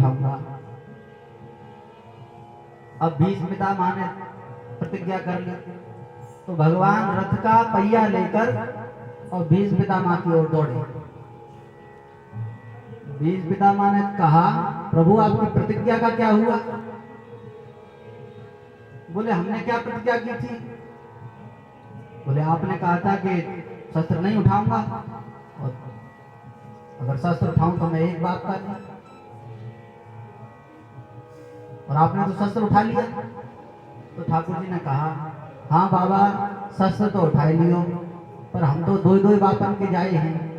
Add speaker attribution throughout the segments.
Speaker 1: उठाऊंगा। अब भीष्मपिता ने प्रतिज्ञा कर ली, तो भगवान रथ का पहिया लेकर और भीष्मपितामह की ओर दौड़े। भीष्मपितामह ने कहा, प्रभु आपकी प्रतिज्ञा का क्या हुआ? बोले, हमने क्या प्रतिज्ञा की थी? बोले, आपने कहा था कि शस्त्र नहीं उठाऊंगा, और अगर शस्त्र उठाऊं तो मैं एक बाप का नहीं, और आपने तो शस्त्र उठा लिया। तो ठाकुर जी ने कहा, हाँ बाबा, शस्त्र तो उठा लियो, पर हम तो दो दो बापन के जाए हैं।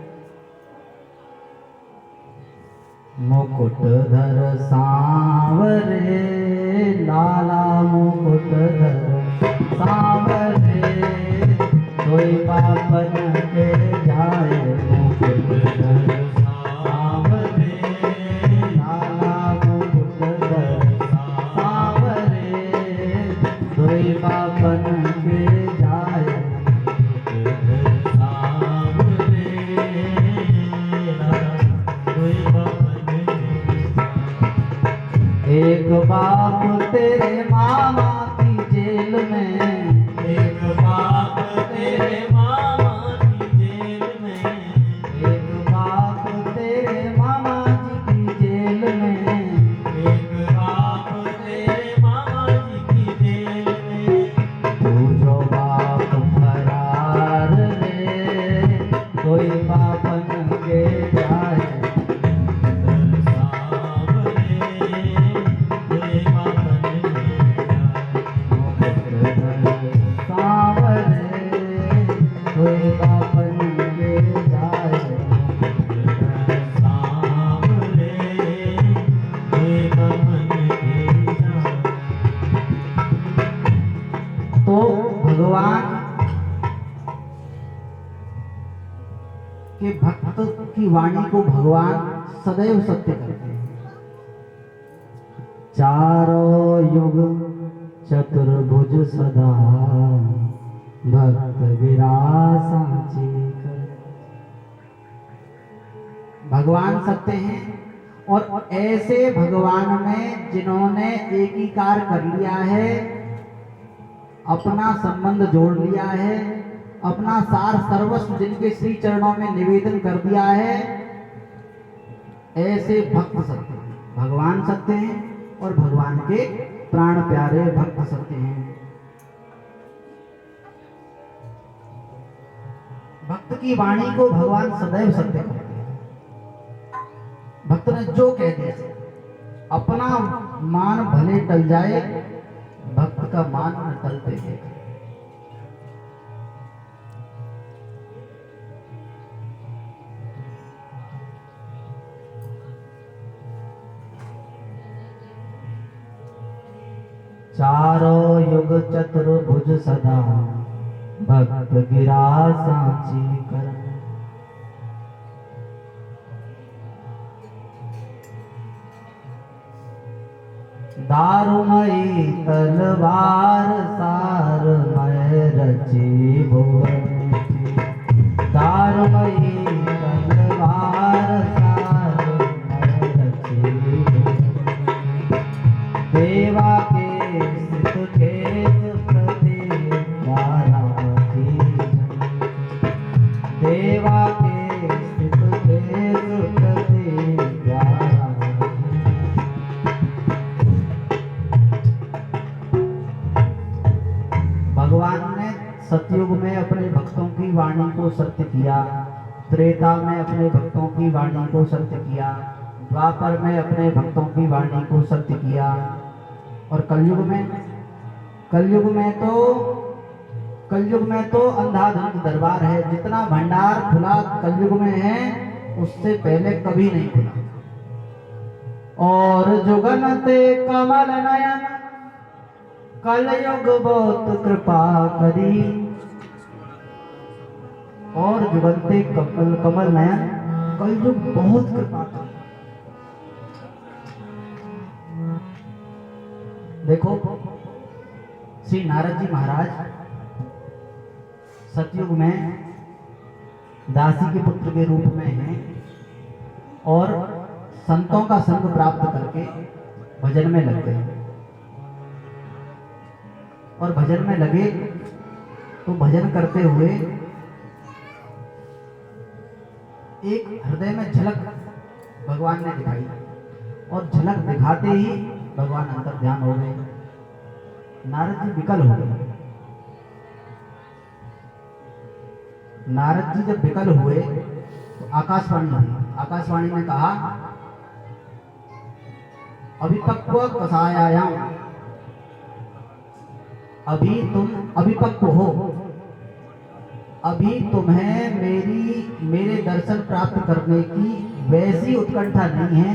Speaker 1: मुकुटधर सांवरे लाला, मुकुटधर सांवरे, कोई बापन के जाए। मुकुटधर सांवरे लाला, मुकुटधर सांवरे, कोई बापन के जाए। एक बाप तेरे मामा की जेल में,
Speaker 2: एक बाप तेरे मामा की जेल में,
Speaker 1: एक बाप तेरे मामा जी की जेल में,
Speaker 2: एक बाप तेरे मामा जी की जेल में।
Speaker 1: तू जो बाप फरार रे, कोई बापन के जाए। तो भगवान के भक्त की वाणी को भगवान सदैव सत्य करते हैं। चारों युग चतुर्भुज सदा, भक्त विरासा कर। भगवान सत्य हैं, और ऐसे भगवान में जिन्होंने एकीकार कर लिया है, अपना संबंध जोड़ लिया है, अपना सार सर्वस्व जिनके श्री चरणों में निवेदन कर दिया है, ऐसे भक्त सत्य हैं। भगवान सत्य हैं और भगवान के प्राण प्यारे भक्त सत्य हैं। भक्त की वाणी को भगवान सदैव सत्य करते हैं। भक्त ने जो कह दिया, अपना मान भले टल जाए, भक्त का मान न टलते हैं। चारों युग चतुर्भुज सदा, भक्त गिरा सांची कर। दारुमयी तलवार सार मैं रची भुवन की। दारुमयी तलवार सार मैं रची भुवन की। देवा के सित खेत प्रति प्यारा की। देवा के सित खेत प्रति प्यारा। भगवान ने सतयुग में अपने भक्तों की वाणी को सत्य किया, त्रेता में अपने भक्तों की वाणी को सत्य किया, द्वापर में अपने भक्तों की वाणी को सत्य किया, और कलयुग में तो अंधाधुंध दरबार है। जितना भंडार खुला कलयुग में है, उससे पहले कभी नहीं खुला। और जुगनते कमल नयन, कलयुग बहुत कृपा करी। और जुगनते कमल नयन, कलयुग बहुत कृपा करी। देखो, श्री नारद जी महाराज सतयुग में दासी के पुत्र के रूप में हैं, और संतों का संग प्राप्त करके भजन में लग गए। और भजन में लगे तो भजन करते हुए एक हृदय में झलक भगवान ने दिखाई, और झलक दिखाते ही भगवान अंतर ध्यान हो गए। नारद जी विकल हो गए। नारद जी जब विकल हुए तो आकाशवाणी हुई। आकाशवाणी ने कहा, अभिपक्व कसायायाम, अभी तुम अभिपक्व हो, अभी तुम्हें मेरे दर्शन प्राप्त करने की वैसी उत्कंठा नहीं है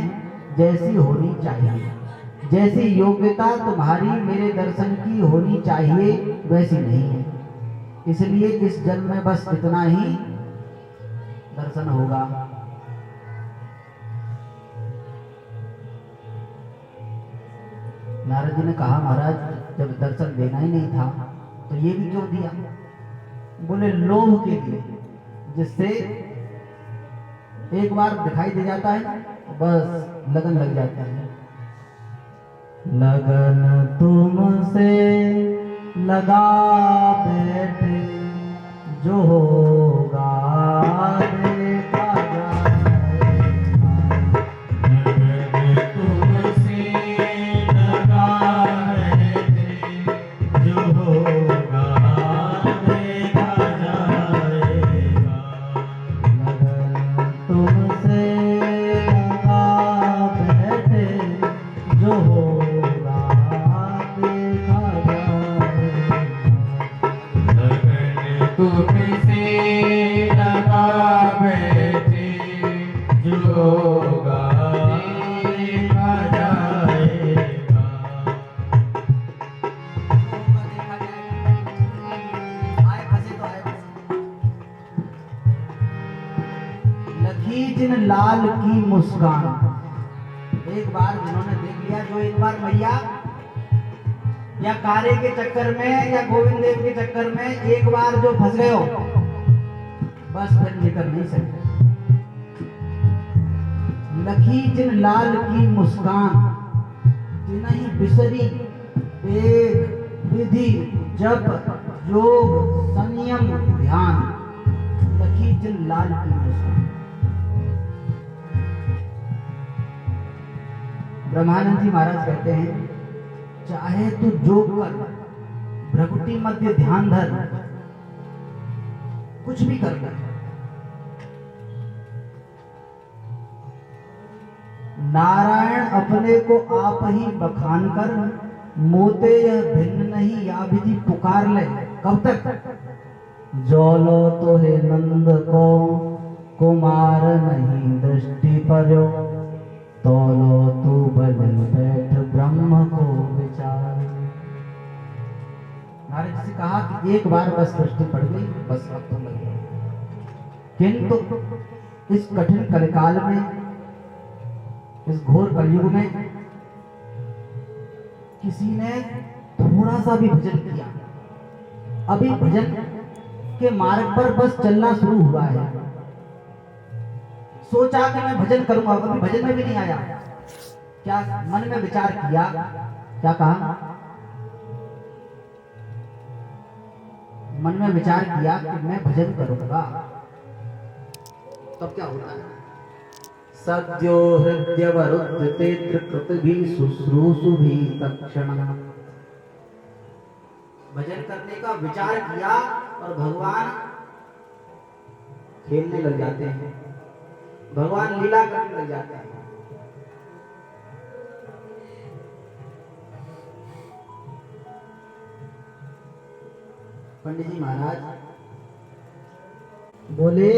Speaker 1: जैसी होनी चाहिए। जैसी योग्यता तुम्हारी मेरे दर्शन की होनी चाहिए वैसी नहीं है। इसलिए इस जन्म में बस इतना ही दर्शन होगा। नारद जी ने कहा, महाराज जब दर्शन देना ही नहीं था तो ये भी क्यों दिया? बोले लोभ के लिए, जिससे एक बार दिखाई दे जाता है तो बस लगन लग जाता है। लगन तुमसे लगा बैठे, जो होगा देखा जाएगा।
Speaker 2: लगन तुमसे लगा बैठे, जो होगा देखा जाएगा।
Speaker 1: लगन तुमसे लगा बैठे, जो होगा देखा जाएगा।
Speaker 2: लगन तुमसे लगा बैठे, जो होगा देखा जाएगा।
Speaker 1: लखी जिन लाल की मुस्कान, एक बार जिन्होंने देख लिया, जो एक बार मैया या कारे के चक्कर में या गोविंद देव के चक्कर में एक बार जो फंस गए हो, बस फिर निकल नहीं सकते। लखी जिन लाल की मुस्कान, जिन्हीं बिसरी वेद विधि जप योग संयम ध्यान। लखी जिन लाल की मुस्कान। ब्रह्मानंद जी महाराज कहते हैं, चाहे तू जो कर, भ्रकुटी मध्य ध्यान धर, कुछ भी कर ले, नारायण अपने को आप ही बखान कर, मोते यह भिन्न नहीं या विधि पुकार ले। कब तक? जोलो तो है नंद को कुमार नहीं दृष्टि पर्यो, तोलो तू बल बैठ ब्रह्म को विचार। नारद जी से कहा कि एक बार बस दृष्टि पड़ गई, बस अब तुम लग गए। किंतु इस कठिन कलिकाल में, इस घोर कलयुग में किसी ने थोड़ा सा भी भजन किया, अभी भजन के मार्ग पर बस चलना शुरू हुआ है, सोचा कि मैं भजन करूंगा, अभी भजन में भी नहीं आया, क्या मन में विचार किया, क्या कहा? मन में विचार किया कि मैं भजन करूंगा, तब क्या होता है? सद्यो हृदय वरुद्धते त्रिकृत भी शुश्रूषु भी तत्क्षण। भजन करने का विचार किया और भगवान खेलने लग जाते हैं, भगवान लीला करने लग जाते हैं। पंडित जी महाराज बोले,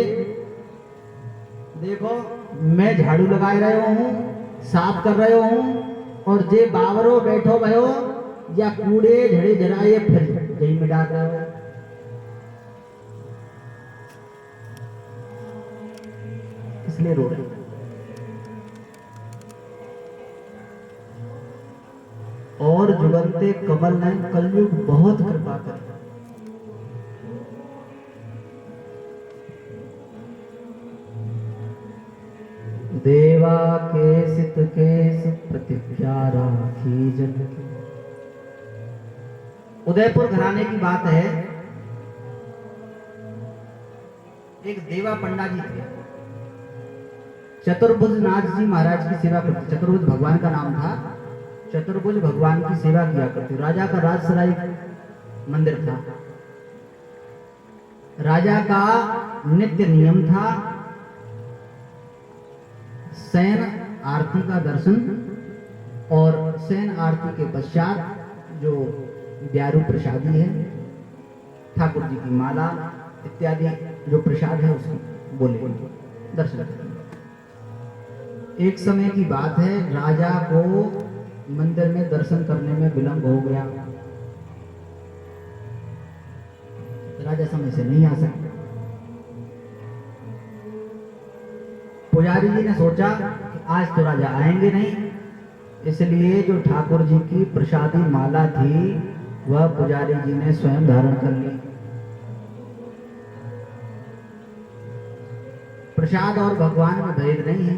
Speaker 1: देखो मैं झाड़ू लगा रहे हूँ, साफ कर रहे हूँ, और जे बावरो बैठो भयो या कूड़े झड़े झड़ाए फिर जही में डाल रहे हो। इसलिए रो रहे। और जुगंते कमल नयन कलयुग बहुत कृपा कर। देवा के सित केस प्रतिज्ञा राखी जन की। उदयपुर घराने की बात है। एक देवा पंडा जी थे, चतुर्भुज नाथ जी महाराज की सेवा करते। चतुर्भुज भगवान का नाम था। चतुर्भुज भगवान की सेवा किया करते। राजा का राजसराय मंदिर था। राजा का नित्य नियम था शयन आरती का दर्शन, और शयन आरती के पश्चात जो ब्यारू प्रसादी है, ठाकुर जी की माला इत्यादि जो प्रसाद है उसकी बोले दर्शन करें। एक समय की बात है, राजा को मंदिर में दर्शन करने में विलंब हो गया। राजा समय से नहीं आ सके। पुजारी जी ने सोचा कि आज तो राजा आएंगे नहीं, इसलिए जो ठाकुर जी की प्रसादी माला थी वह पुजारी जी ने स्वयं धारण कर ली। प्रसाद और भगवान में भेद नहीं है।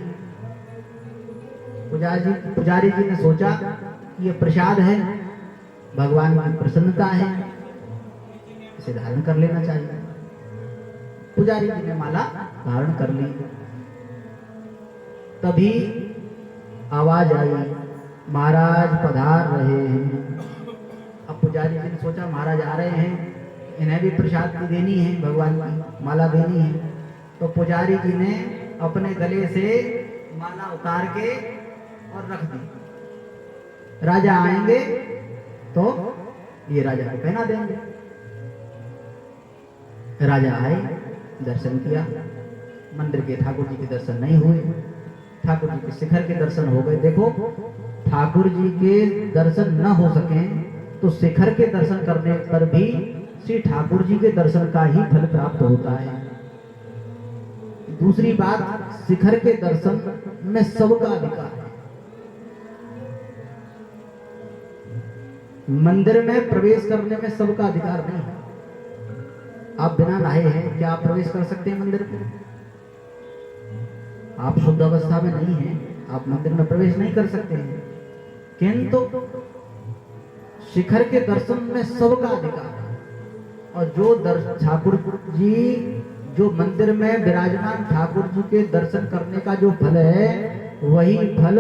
Speaker 1: पुजारी जी ने सोचा कि ये प्रसाद है, भगवान की प्रसन्नता है, इसे धारण कर लेना चाहिए। पुजारी जी ने माला धारण कर ली। तभी आवाज आई, महाराज पधार रहे हैं। अब पुजारी जी ने सोचा महाराज आ रहे हैं, इन्हें भी प्रसाद की देनी है, भगवान की माला देनी है। तो पुजारी जी ने अपने गले से माला उतार के और रख दी। राजा आएंगे तो ये राजा को पहना देंगे। राजा आए, दर्शन किया। मंदिर के ठाकुर जी के दर्शन नहीं हुए, ठाकुर जी के शिखर के दर्शन हो गए। देखो, ठाकुर जी के दर्शन न हो सके तो शिखर के दर्शन करने पर भी श्री ठाकुर जी के दर्शन का ही फल प्राप्त होता है। दूसरी बात, शिखर के दर्शन में सबका अधिकार है। मंदिर में प्रवेश करने में सबका अधिकार नहीं है। आप बिना नहाए हैं, क्या आप प्रवेश कर सकते हैं मंदिर में? आप शुद्ध अवस्था में नहीं हैं, आप मंदिर में प्रवेश नहीं कर सकते हैं। किंतु शिखर के दर्शन में सबका अधिकार है। और जो ठाकुर जी, जो मंदिर में विराजमान ठाकुर जी के दर्शन करने का जो फल है, वही फल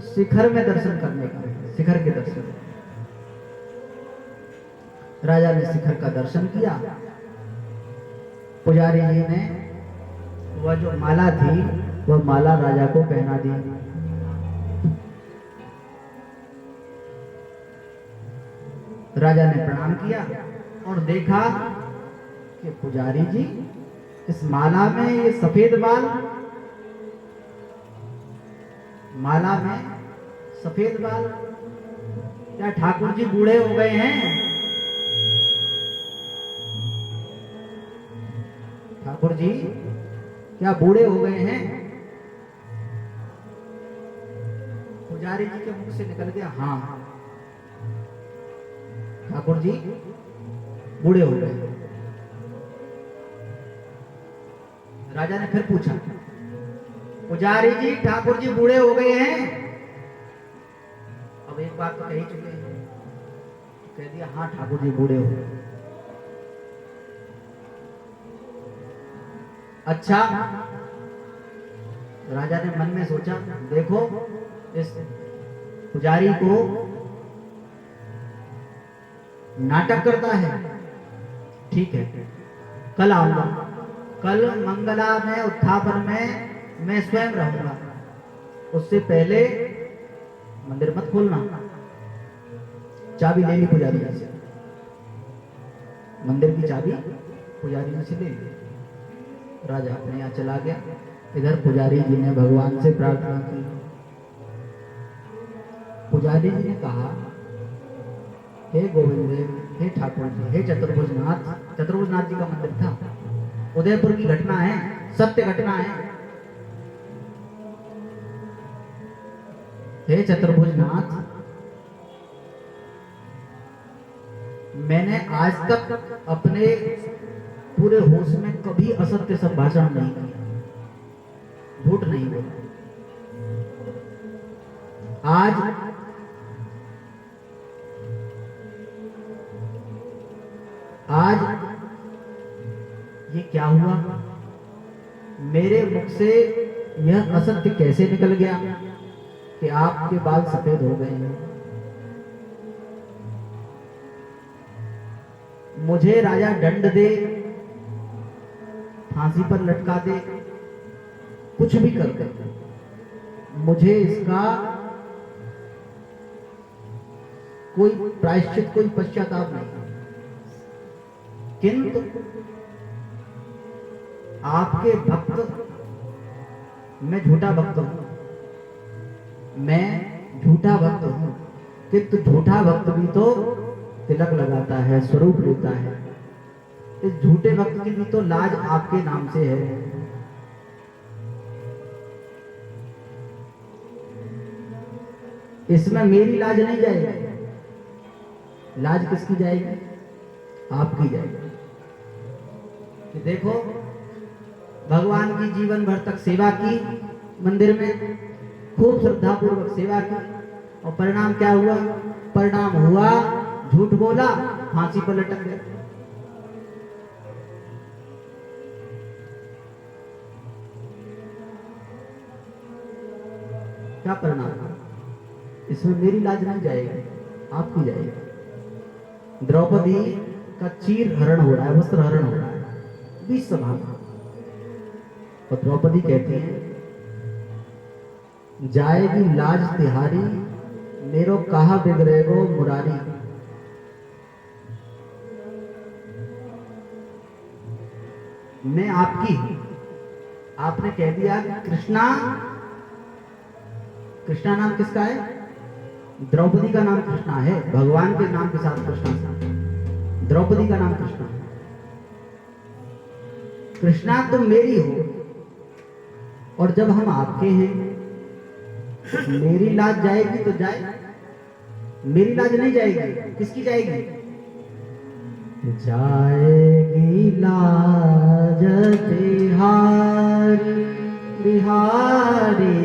Speaker 1: शिखर में दर्शन करने का है। शिखर के दर्शन। राजा ने शिखर का दर्शन किया। पुजारी जी ने वह जो माला थी वह माला राजा को पहना दी। राजा ने प्रणाम किया और देखा कि पुजारी जी, इस माला में ये सफेद बाल, माला में सफेद बाल, क्या ठाकुर जी बूढ़े हो गए हैं? ठाकुर जी क्या बूढ़े हो गए हैं? पुजारी जी के मुख से निकल गया, हाँ ठाकुर जी बूढ़े हो गए। राजा ने फिर पूछा, पुजारी जी ठाकुर जी बूढ़े हो गए हैं? अब एक बात तो कह ही चुके हैं, कह दिया हाँ ठाकुर जी बूढ़े हो गए। अच्छा, राजा ने मन में सोचा, देखो इस पुजारी को नाटक करता है, ठीक है, कल आऊंगा, कल मंगला में उत्थापन में मैं स्वयं रहूंगा, उससे पहले मंदिर मत खोलना। चाबी ले ली पुजारी जी से, मंदिर की चाबी पुजारी जी से ले ली। राजा अपने यहाँ चला गया। इधर पुजारी जी ने भगवान से प्रार्थना की। पुजारी जी ने कहा, हे गोविंद देव, हे ठाकुर जी, हे चतुर्भुजनाथ। चतुर्भुजनाथ जी का मंदिर था। उदयपुर की घटना है, सत्य घटना है। हे चतुर्भुजनाथ, मैंने आज तक अपने पूरे होश में कभी असत्य संभाषण नहीं किया, झूठ नहीं बोला। आज ये क्या हुआ? मेरे मुख से यह असत्य कैसे निकल गया कि आपके बाल सफेद हो गए हैं? मुझे राजा दंड दे, फांसी पर लटका दे, कुछ भी कर मुझे इसका कोई प्रायश्चित, कोई पश्चाताप नहीं। किंतु आपके भक्त, मैं झूठा भक्त हूं, मैं झूठा भक्त हूं, किंतु झूठा भक्त भी तो तिलक लगाता है, स्वरूप लेता है। इस झूठे भक्त की भी तो लाज आपके नाम से है। इसमें मेरी लाज नहीं जाएगी, लाज किसकी जाएगी? आपकी जाएगी। कि देखो, भगवान की जीवन भर तक सेवा की, मंदिर में खूब श्रद्धा पूर्वक सेवा की, और परिणाम क्या हुआ? परिणाम हुआ झूठ बोला, फांसी पर लटक गया। क्या परिणाम? इसमें मेरी लाज नहीं जाएगी, आपकी जाएगी। द्रौपदी का चीर हरण हो रहा है, वस्त्र हरण हो रहा है बीच सभा में, और द्रौपदी कहती है, जाएगी लाज तिहारी, मेरो कहा बिगड़ेगो मुरारी। मैं आपकी हूं। आपने कह दिया कृष्णा, कृष्णा नाम किसका है? द्रौपदी का नाम कृष्णा है, भगवान के नाम के साथ कृष्णा, द्रौपदी का नाम कृष्णा है। कृष्णा तुम मेरी हो, और जब हम आपके हैं तो मेरी लाज जाएगी तो जाए, मेरी लाज नहीं जाएगी, किसकी जाएगी? जाएगी लाज तिहारी बिहारी,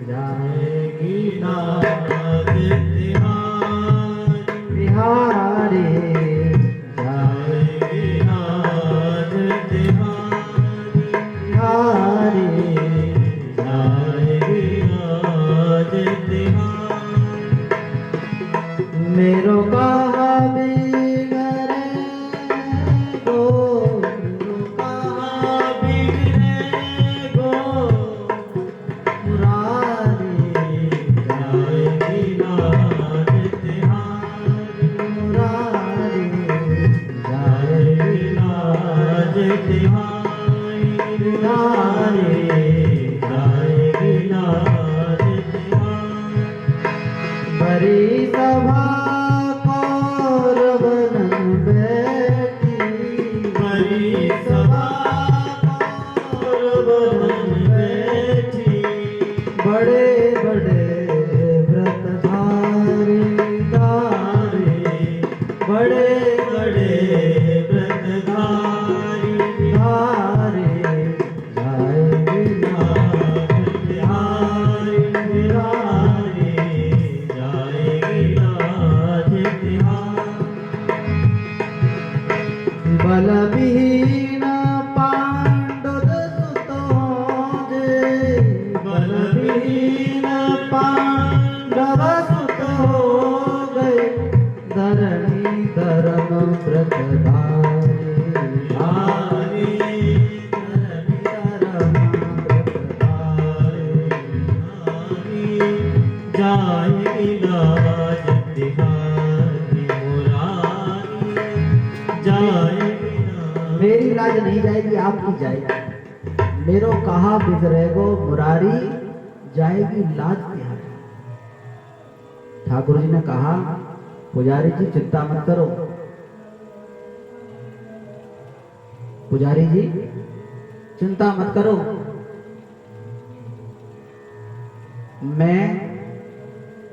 Speaker 2: जाएगी लाज तिहारी
Speaker 1: बिहारी,
Speaker 2: जाएगी लाज तिहारी
Speaker 1: बिहारी,
Speaker 2: जाएगी लाज तिहारी।
Speaker 1: मेरो कहा बिगड़े गो, मेरो कहा
Speaker 2: बिगड़े गो
Speaker 1: मुरारी,
Speaker 2: जाएगी लाज तिहारी
Speaker 1: मुरारी,
Speaker 2: जाएगी लाज तिहारी
Speaker 1: बिहारी,
Speaker 2: जाएगी लाज तिहारी।
Speaker 1: बड़ी सभा कौरवन बैठी,
Speaker 2: बड़ी सभा कौरवन बैठी,
Speaker 1: बड़े बड़े व्रतधारी धारी,
Speaker 2: बड़े बड़े व्रतधारी
Speaker 1: धारी, जाएगी
Speaker 2: लाज तिहारी बिहारी, जाएगी लाज तिहारी।
Speaker 1: बलविहीन पांडुर सुतों जे,
Speaker 2: बलविहीन पांडव
Speaker 1: सुत हो गए, धरणी धर्म व्रतधारी,
Speaker 2: धारी,
Speaker 1: धरणी धर्म व्रतधारी,
Speaker 2: जाएगी लाज तिहारी मुरारी, जाएगी लाज।
Speaker 1: मेरी लाज नहीं जाएगी, आपकी जाएगी। मेरो कहा बिगड़ेगो मुरारी, जाएगी लाज तिहारी। ठाकुर जी ने कहा, पुजारी जी चिंता मत करो, पुजारी जी चिंता मत करो, मैं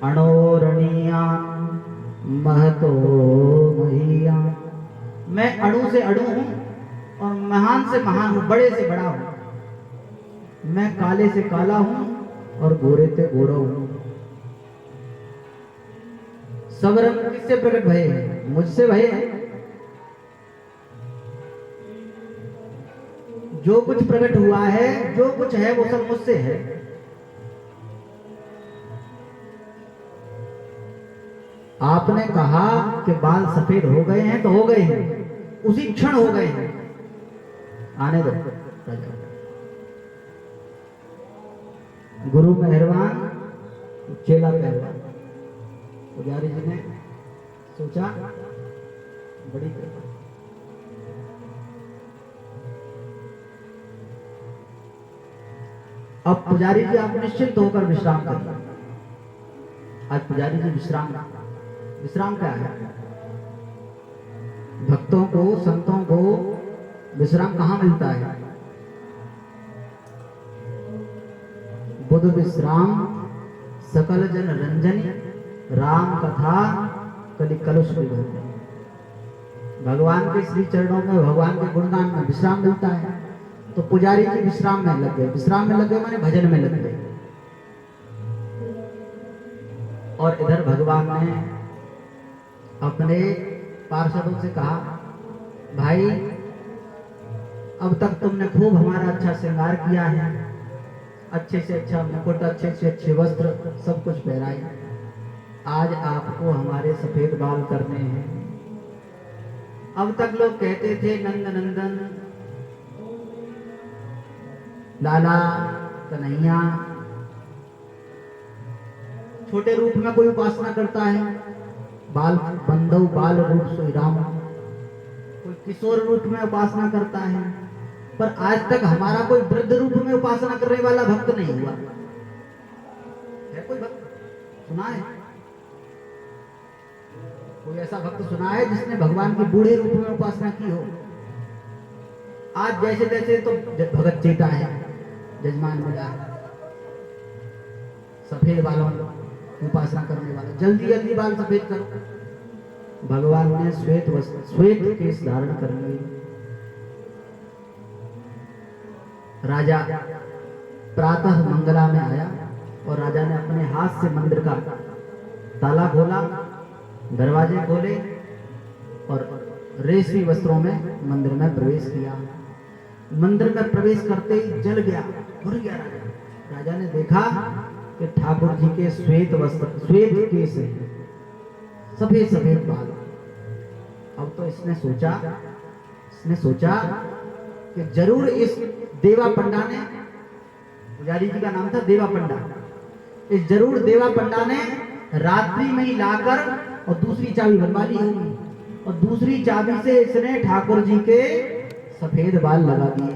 Speaker 1: अणोरणीया महतो महिया, मैं अणु से अणु हूं और महान से महान हूं, बड़े से बड़ा हूं। मैं काले से काला हूं और गोरे से गोरा हूं। सब रंग किससे प्रकट भये हैं? मुझसे भये हैं। जो कुछ प्रकट हुआ है, जो कुछ है, वो सब मुझसे है। आपने कहा कि बाल सफेद हो गए हैं, तो हो गए हैं, उसी क्षण हो गए हैं। आने दो राजा। गुरु मेहरबान, चेला पहलवान। पुजारी जी ने सोचा, बड़ी कृपा। अब पुजारी जी आप निश्चिंत होकर विश्राम करिए। आज पुजारी जी विश्राम क्या है? भक्तों को, संतों को विश्राम कहां मिलता है? बुध विश्राम सकल जन रंजनी, राम कथा कलि कलुष विभूति। भगवान के श्री चरणों में, भगवान के गुणगान में विश्राम मिलता है। तो पुजारी जी विश्राम में लग गए। विश्राम में लग गए माने भजन में लग गए। और इधर भगवान ने अपने पार्षदों से कहा, भाई अब तक तुमने खूब हमारा अच्छा श्रृंगार किया है, अच्छे से अच्छा मुकुट, अच्छे से अच्छे वस्त्र, सब कुछ पहनाए। आज आपको हमारे सफेद बाल करने हैं। अब तक लोग कहते थे नंद नंदन, लाला, कन्हैया। छोटे रूप में कोई उपासना करता है, बाल बंधव बाल रूप सोई राम। कोई किशोर रूप में उपासना करता है, पर आज तक हमारा कोई वृद्ध रूप में उपासना करने वाला भक्त नहीं हुआ है। कोई भक्त सुना है? कोई ऐसा भक्त सुना है जिसने भगवान के बूढ़े रूप में उपासना की हो? आज जैसे तैसे तो भगत चेता है, जजमान मिला, सफेद बालों की उपासना करने वाला, जल्दी जल्दी बाल सफेद करो। भगवान ने श्वेत केश धारण कर लिए। राजा प्रातः मंगला में आया और राजा ने अपने हाथ से मंदिर का ताला खोला, दरवाजे खोले और रेशमी वस्त्रों में मंदिर में प्रवेश किया। मंदिर में प्रवेश करते ही जल गया, भर गया राजा। राजा ने देखा कि ठाकुर जी के श्वेत वस्त्र, श्वेत केश, सफेद सफेद बाल। अब तो इसने सोचा कि जरूर इस देवा पंडा ने, पुजारी जी का नाम था देवा पंडा, इस जरूर देवा पंडा ने रात्रि में ही लाकर और दूसरी चाबी बनवा ली होगी, और दूसरी चाबी से इसने ठाकुर जी के सफेद बाल लगा दिए।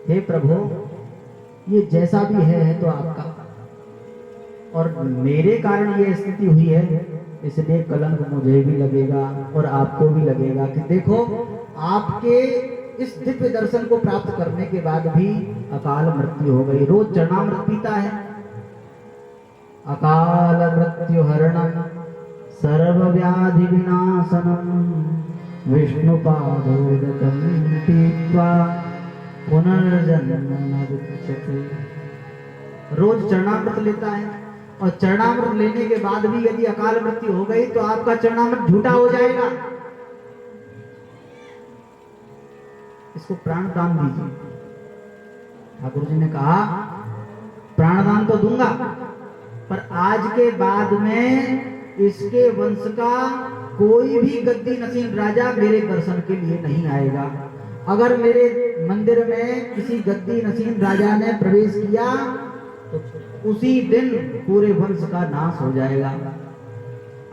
Speaker 1: हे प्रभु, ये जैसा भी है तो आपका, और मेरे कारण ये स्थिति हुई है, इसलिए कलंक मुझे भी लगेगा और आपको भी लगेगा कि देखो आपके इस दिव्य दर्शन को प्राप्त करने के बाद भी अकाल मृत्यु हो गई। रोज चरणामृत पीता है। अकाल मृत्यु हरणम सर्व व्याधि विनाशनम विष्णुपादोदकम पीत्वा पुनर्जन्म न विद्यते। रोज चरणामृत लेता है, और चरणामृत लेने के बाद भी यदि अकाल मृत्यु हो गई तो आपका चरणामृत झूठा हो जाएगा। इसको प्राणदान दीजिए। ठाकुर जी ने कहा प्राणदान तो दूंगा, पर आज के बाद में इसके वंश का कोई भी गद्दी नसीब राजा मेरे दर्शन के लिए नहीं आएगा। अगर मेरे मंदिर में किसी गद्दी नसीब राजा ने प्रवेश किया तो उसी दिन पूरे वंश का नाश हो जाएगा।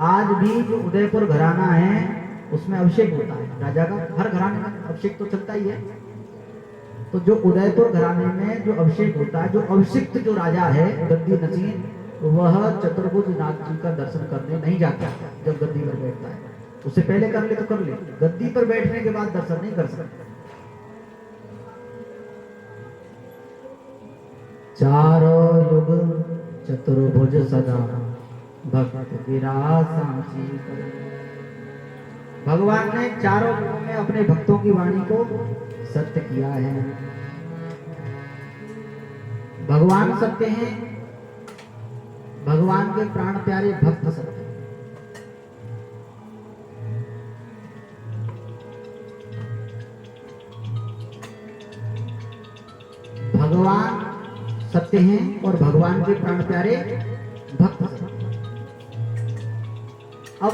Speaker 1: आज भी जो उदयपुर घराना है उसमें अभिषेक होता है राजा का, हर घराने में अभिषेक तो चलता ही है। तो जो उदयपुर घराने में जो अभिषेक होता है, जो अभिषिक्त जो राजा है गद्दी नसीब, वह चतुर्भुज नाथ जी का दर्शन करने नहीं जाता जब गद्दी पर बैठता है। उससे पहले कर ले तो कर ले, गद्दी पर बैठने के बाद दर्शन नहीं कर सकता। चारों युग चतुर्भुज सदा भक्त विरासांसी। भगवान ने चारों युगों में अपने भक्तों की वाणी को सत्य किया है। भगवान सत्य हैं, भगवान के प्राण प्यारे भक्त सत्य हैं। भगवान सत्य हैं और भगवान के प्राण प्यारे भक्त सत्य हैं। अब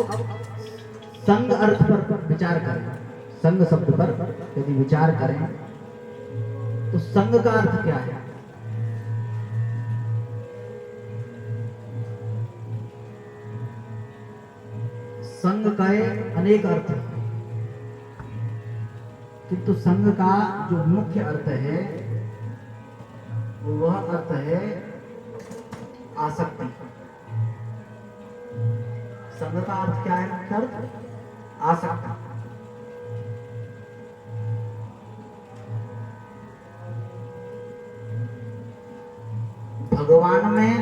Speaker 1: संग अर्थ पर विचार करें, संग शब्द पर यदि विचार करें तो संग का अर्थ क्या है? संग का अनेक अर्थ है, किंतु संग का जो मुख्य अर्थ है वह अर्थ है आसक्ति। संग का अर्थ क्या है? मुख्य अर्थ आसक्ति। भगवान में,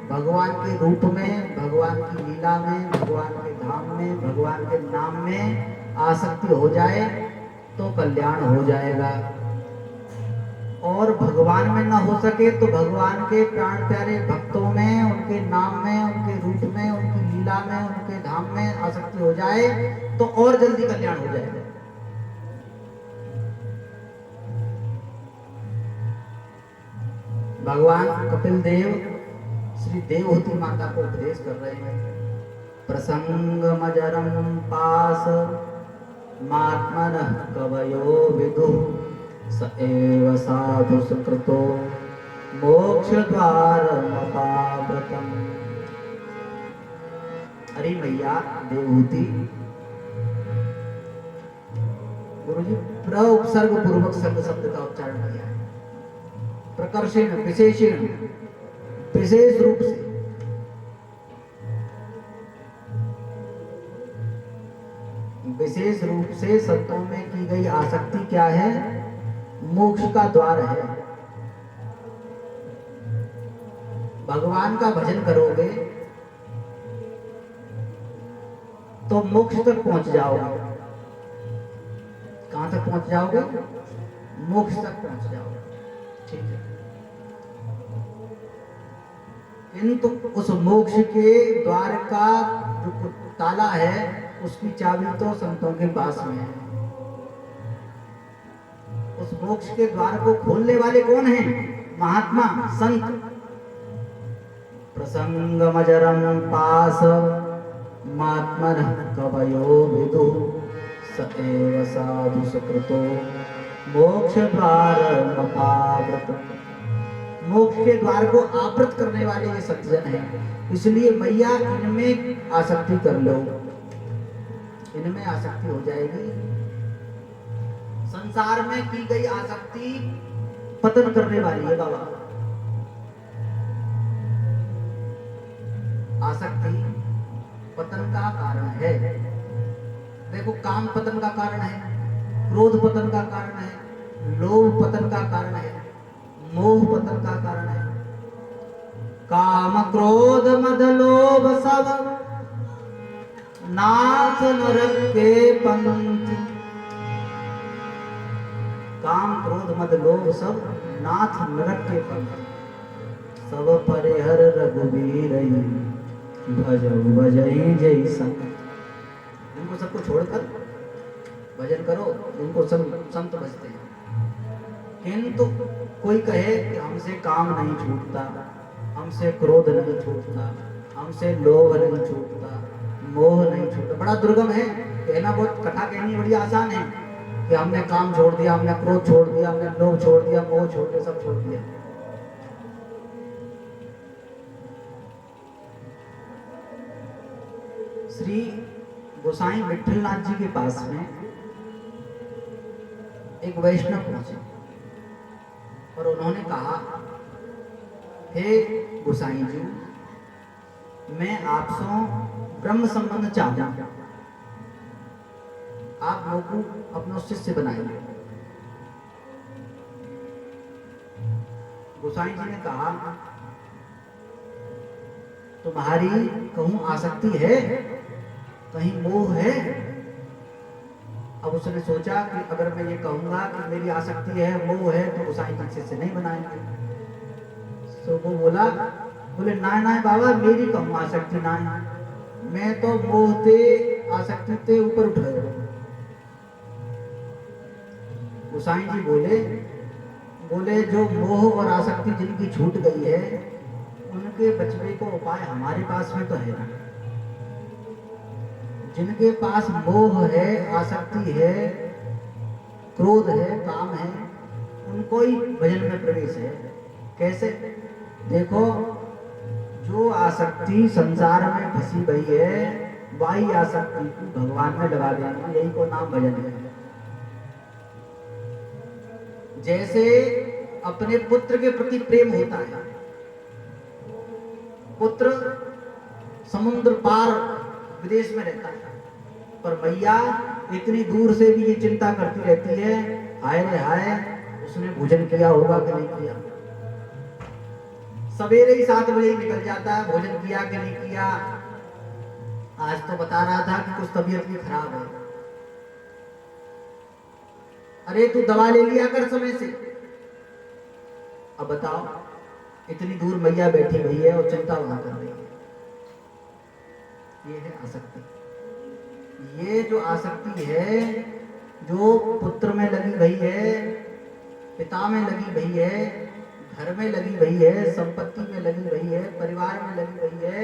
Speaker 1: भगवान के रूप में, भगवान की लीला में, भगवान के धाम में, भगवान के नाम में आसक्ति हो जाए तो कल्याण हो जाएगा। और भगवान में न हो सके तो भगवान के प्राण प्यारे भक्तों में, उनके नाम में, उनके रूप में, उनकी लीला में, उनके धाम में आसक्ति हो जाए तो और जल्दी कल्याण हो जाएगा। भगवान कपिल देव श्री देवहूति माता को उपदेश कर रहे हैं। प्रसंगमजरम पास मात्मनः कवयो विदुः स एव साधु सुकृतो मोक्ष द्वारमपावृतम्। अरे मैया देवहूति, गुरुजी प्रउपसर्ग पूर्वक संग शब्द का उच्चारण किया है। प्रकर्षेण, विशेषेण, विशेष रूप से। विशेष रूप से संतों में की गई आसक्ति क्या है? मोक्ष का द्वार है। भगवान का भजन करोगे तो मोक्ष तक पहुंच जाओगे। कहां तक पहुंच जाओगे? मोक्ष तक पहुंच जाओगे। ठीक है, किंतु उस मोक्ष के द्वार का जो ताला है उसकी चाबी तो संतों के पास में है। उस मोक्ष के द्वार को खोलने वाले कौन हैं? महात्मा, संत। प्रसंगमजरम पास मात्मनः कवयो विदुः स एव साधु सुकृतो मोक्ष द्वारमपावृतम्। मोक्ष के द्वार को आवृत करने वाले ये सज्जन हैं। इसलिए मैया इनमें आसक्ति कर लो, इनमें आसक्ति हो जाएगी। संसार में की गई आसक्ति पतन करने वाली है बाबा। आसक्ति पतन का कारण है। देखो, काम पतन का कारण है, क्रोध पतन का कारण है, लोभ पतन का कारण है, मोह पतन का कारण है। काम क्रोध मद लोभ सब नाथ नरक के पंथ। काम क्रोध मद लोभ सब नाथ नरक के पंथ। सब परिहर रघुवीर भजऊ भजई जय संत। इनको सबको छोड़कर भजन करो, इनको सब संत भजते हैं। किंतु कोई कहे कि हमसे काम नहीं छूटता, हमसे क्रोध नहीं छूटता, हमसे लोभ नहीं छूटता, मोह नहीं छूटता। बड़ा दुर्गम है कहना, बहुत कथा कहनी बड़ी आसान है कि हमने काम छोड़ दिया, हमने क्रोध छोड़ दिया, हमने लोभ छोड़ दिया, मोह छोड़ दिया, सब छोड़ दिया। श्री गोसाई विठलनाथ जी के पास में एक वैष्णव पहुंचे और उन्होंने कहा, हे गोसाई जी, मैं आपसे ब्रह्म संबंध चाहता हूं, आप लोग को अपना शिष्य बनाइए। गोसाई जी ने कहा, तुम्हारी कहूं आसक्ति है, कहीं मोह है? अब उसने सोचा कि अगर मैं ये कहूंगा कि मेरी आसक्ति है, मोह है, तो गोसाई जी शिष्य नहीं बनाएंगे। तो वो बोले ना ना बाबा मेरी कहूँ आसक्ति ना है, मैं तो मोह ते आसक्ति ते ऊपर उठ गए। गोसाई जी बोले जो मोह और आसक्ति जिनकी छूट गई है उनके बचने को उपाय हमारे पास में तो है ना। जिनके पास मोह है, आसक्ति है, क्रोध है, काम है, उनको ही भजन में प्रवेश है। कैसे? देखो, जो आसक्ति संसार में फंसी गई है वही आसक्ति को भगवान में लगा देना, यही को नाम भजन है। जैसे अपने पुत्र के प्रति प्रेम होता है, पुत्र समुद्र पार विदेश में रहता है, पर मैया इतनी दूर से भी ये चिंता करती रहती है, हाय रे हाय उसने भोजन किया होगा कि नहीं किया। सवेरे ही 7 बजे ही निकल जाता है, भोजन किया कि नहीं किया। आज तो बता रहा था कि कुछ तबीयत भी खराब है। अरे तू दवा ले लिया कर समय से। अब बताओ, इतनी दूर मैया बैठी हुई है और चिंता वहां कर रही है। ये है आसक्ति। ये जो आसक्ति है, जो पुत्र में लगी हुई है, पिता में लगी हुई है, घर में लगी हुई है, संपत्ति में लगी हुई है, परिवार में लगी हुई है,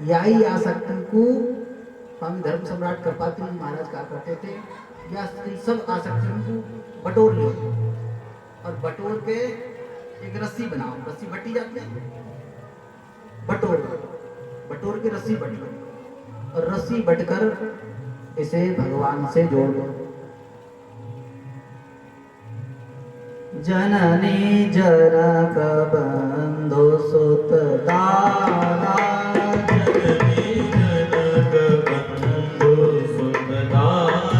Speaker 1: यही आसक्ति को स्वामी धर्म सम्राट कृपात्री जी महाराज कहा करते थे, या सब आसक्तियों को बटोर लो और बटोर के एक रस्सी बनाओ। रस्सी बटी जाती है, बटोर के रस्सी बटी, और रस्सी बटकर इसे भगवान से जोड़ दो। जननी जनक बंधु सुत दारा,
Speaker 2: जननी जनक बंधु सुत दारा,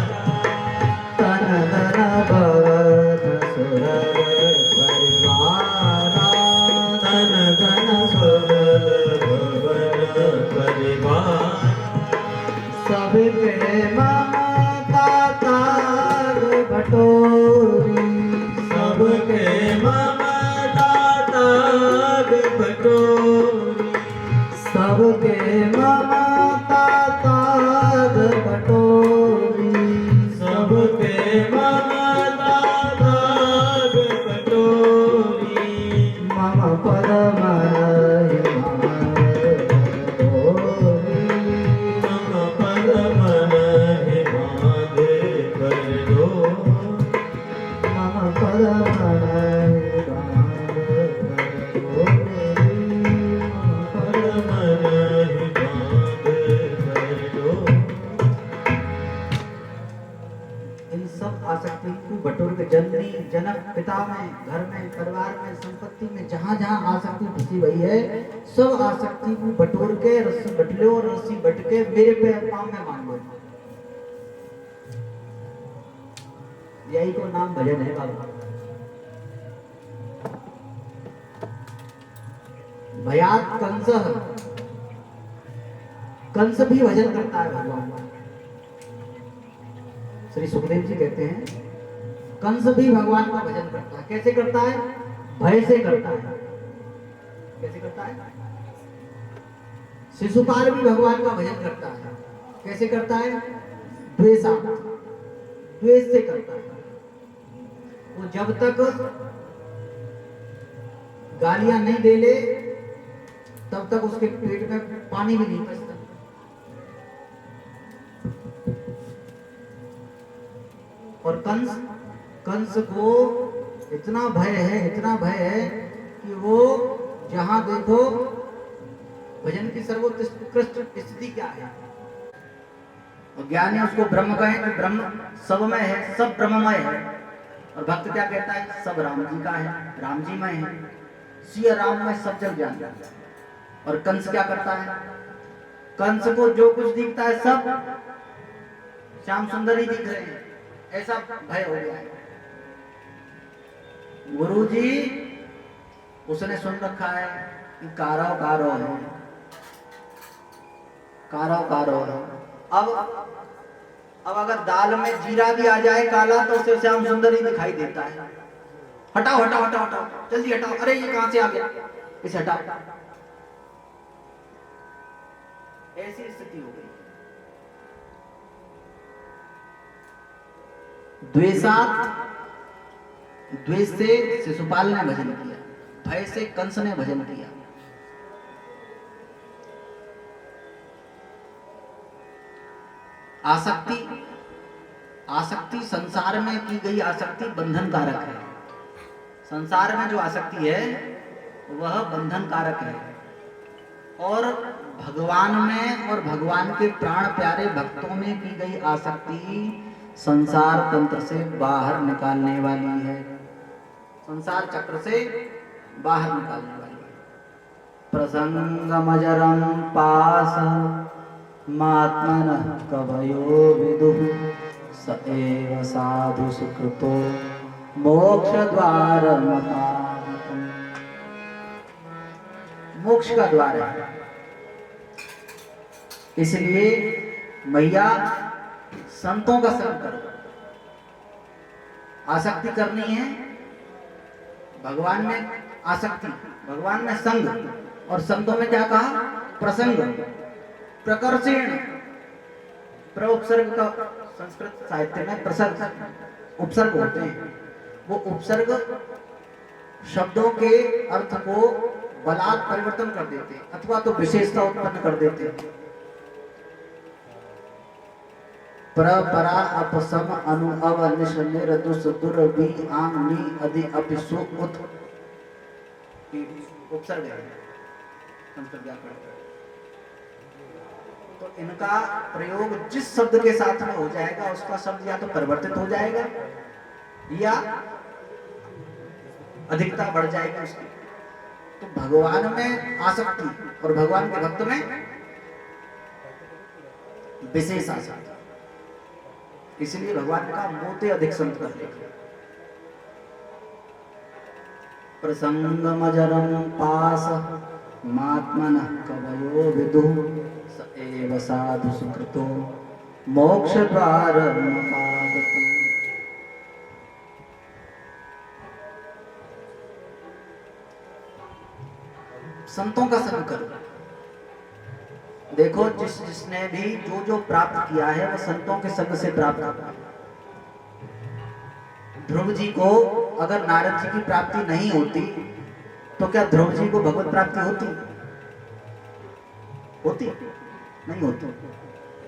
Speaker 1: तन धन भगत सुरर परिवारा,
Speaker 2: तन धन सुरर भगत परिवार,
Speaker 1: सबके ममता ताग बटोरी,
Speaker 2: सबके ममता ताग बटोरी,
Speaker 1: सबके ममता ताग बटोरी,
Speaker 2: सबके ममता ताग बटोरी,
Speaker 1: मम पद मनहि
Speaker 2: मम पद मनहि मांगे कर दो,
Speaker 1: मम पद मनहि
Speaker 2: पद मनहि मांगे कर दो।
Speaker 1: इन सब आसक्ति को बटोर के जननी जनक पिता में, घर में, परिवार में, संपत्ति में, जहां जहां आसक्ति फंसी हुई है, सब आसक्ति को बटोर के रस्सी बट लो और रस्सी बट के मेरे पैर पांव में मान लो। यही को नाम भजन है बाबा। भयात कंस, कंस भी भजन करता है भगवान का। श्री सुखदेव जी कहते हैं कंस भी भगवान का भजन करता है। कैसे करता है? भय से करता है। कैसे करता है? शिशुपाल भी भगवान का भजन करता है। कैसे करता है? द्वेष से करता है। वो जब तक गालियां नहीं दे ले तब तक उसके पेट में पानी भी नहीं पचता। और कंस को इतना भय है कि वो जहां देखो, भजन की सर्वोत्कृष्ट स्थिति क्या है? और ज्ञानी उसको ब्रह्म कहें कि ब्रह्म सब में है, सब ब्रह्ममय है। और भक्त क्या कहता है? सब राम जी का है, राम जी में है, सिया राम में सब जग जान जाता है। और कंस क्या करता है? कंस को जो कुछ दिखता है सब श्याम सुंदर ही दिख रहे हैं, ऐसा भय हो गया है। गुरु जी उसने सुन रखा है कि कारो कारो है, कारो कारो है। अब अगर दाल में जीरा भी आ जाए काला तो उसे श्याम सुंदर ही दिखाई देता है। हटाओ हटाओ हटाओ हटाओ, जल्दी हटाओ, अरे ये कहां से आ गया? इसे हटाओ। ऐसी स्थिति हो गई। द्वेष से शिशुपाल ने भजन किया, भय से कंस ने भजन किया। आसक्ति संसार में की गई आसक्ति बंधन कारक है। संसार में जो आसक्ति है वह बंधन कारक है, और भगवान में और भगवान के प्राण प्यारे भक्तों में की गई आसक्ति संसार तंत्र से बाहर निकालने वाली है, संसार चक्र से बाहर निकालने वाली है। प्रसंगमजरम पास मात्मनः कवयो विदुः स एव साधु सुकृतो मोक्ष द्वारमपावतम्। मोक्ष का द्वार है, इसलिए मैया संतों का संग करो। आसक्ति करनी है भगवान में, आसक्ति भगवान में संग, और संतों में क्या कहा? प्रसंग। प्रकर्षेण, प्रउपसर्ग का संस्कृत साहित्य में प्रसर्ग उपसर्ग होते हैं। वो उपसर्ग शब्दों के अर्थ को बलात् परिवर्तन कर देते हैं, अथवा तो विशेषता उत्पन्न कर देते हैं। परपरा अपसम अनु अवनिश निरदुस दुर्बी आंगनी अधि अपिसु उत उपसर्ग है संस्कृत व्याकरण। तो इनका प्रयोग जिस शब्द के साथ में हो जाएगा उसका शब्द या तो परिवर्तित हो जाएगा या अधिकता बढ़ जाएगी उसकी। तो भगवान में आसक्ति और भगवान के भक्त में विशेष आसक्ति, इसलिए भगवान का मोते अधिक संत कर लेगा। प्रसंगमजरम पास मात्मनः कवयो विदुः स एव साधु सुकृतो मोक्ष द्वारमपावतम्। संतों का संग करो। देखो जिसने भी जो प्राप्त किया है वह संतों के संग से प्राप्त किया। ध्रुव जी को अगर नारद जी की प्राप्ति नहीं होती तो क्या ध्रुव जी को भगवत प्राप्ति होती? नहीं होती।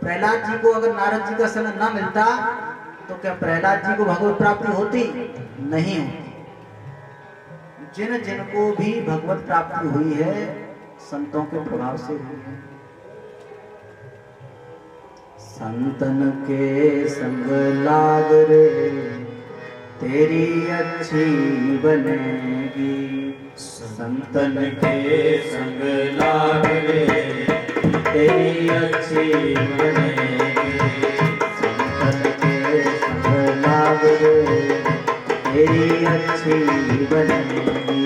Speaker 1: प्रहलाद जी को अगर नारद जी का संग न मिलता तो क्या प्रहलाद जी को भगवत प्राप्ति होती? नहीं होती। जिन जिनको भी भगवत प्राप्ति हुई है संतों के प्रभाव से हुई है। संतन के संग लाग रे तेरी अच्छी बनेगी, संतन के संग लाग रे तेरी अच्छी बनेगी, संतन के संग लाग रे तेरी अच्छी बनेगी,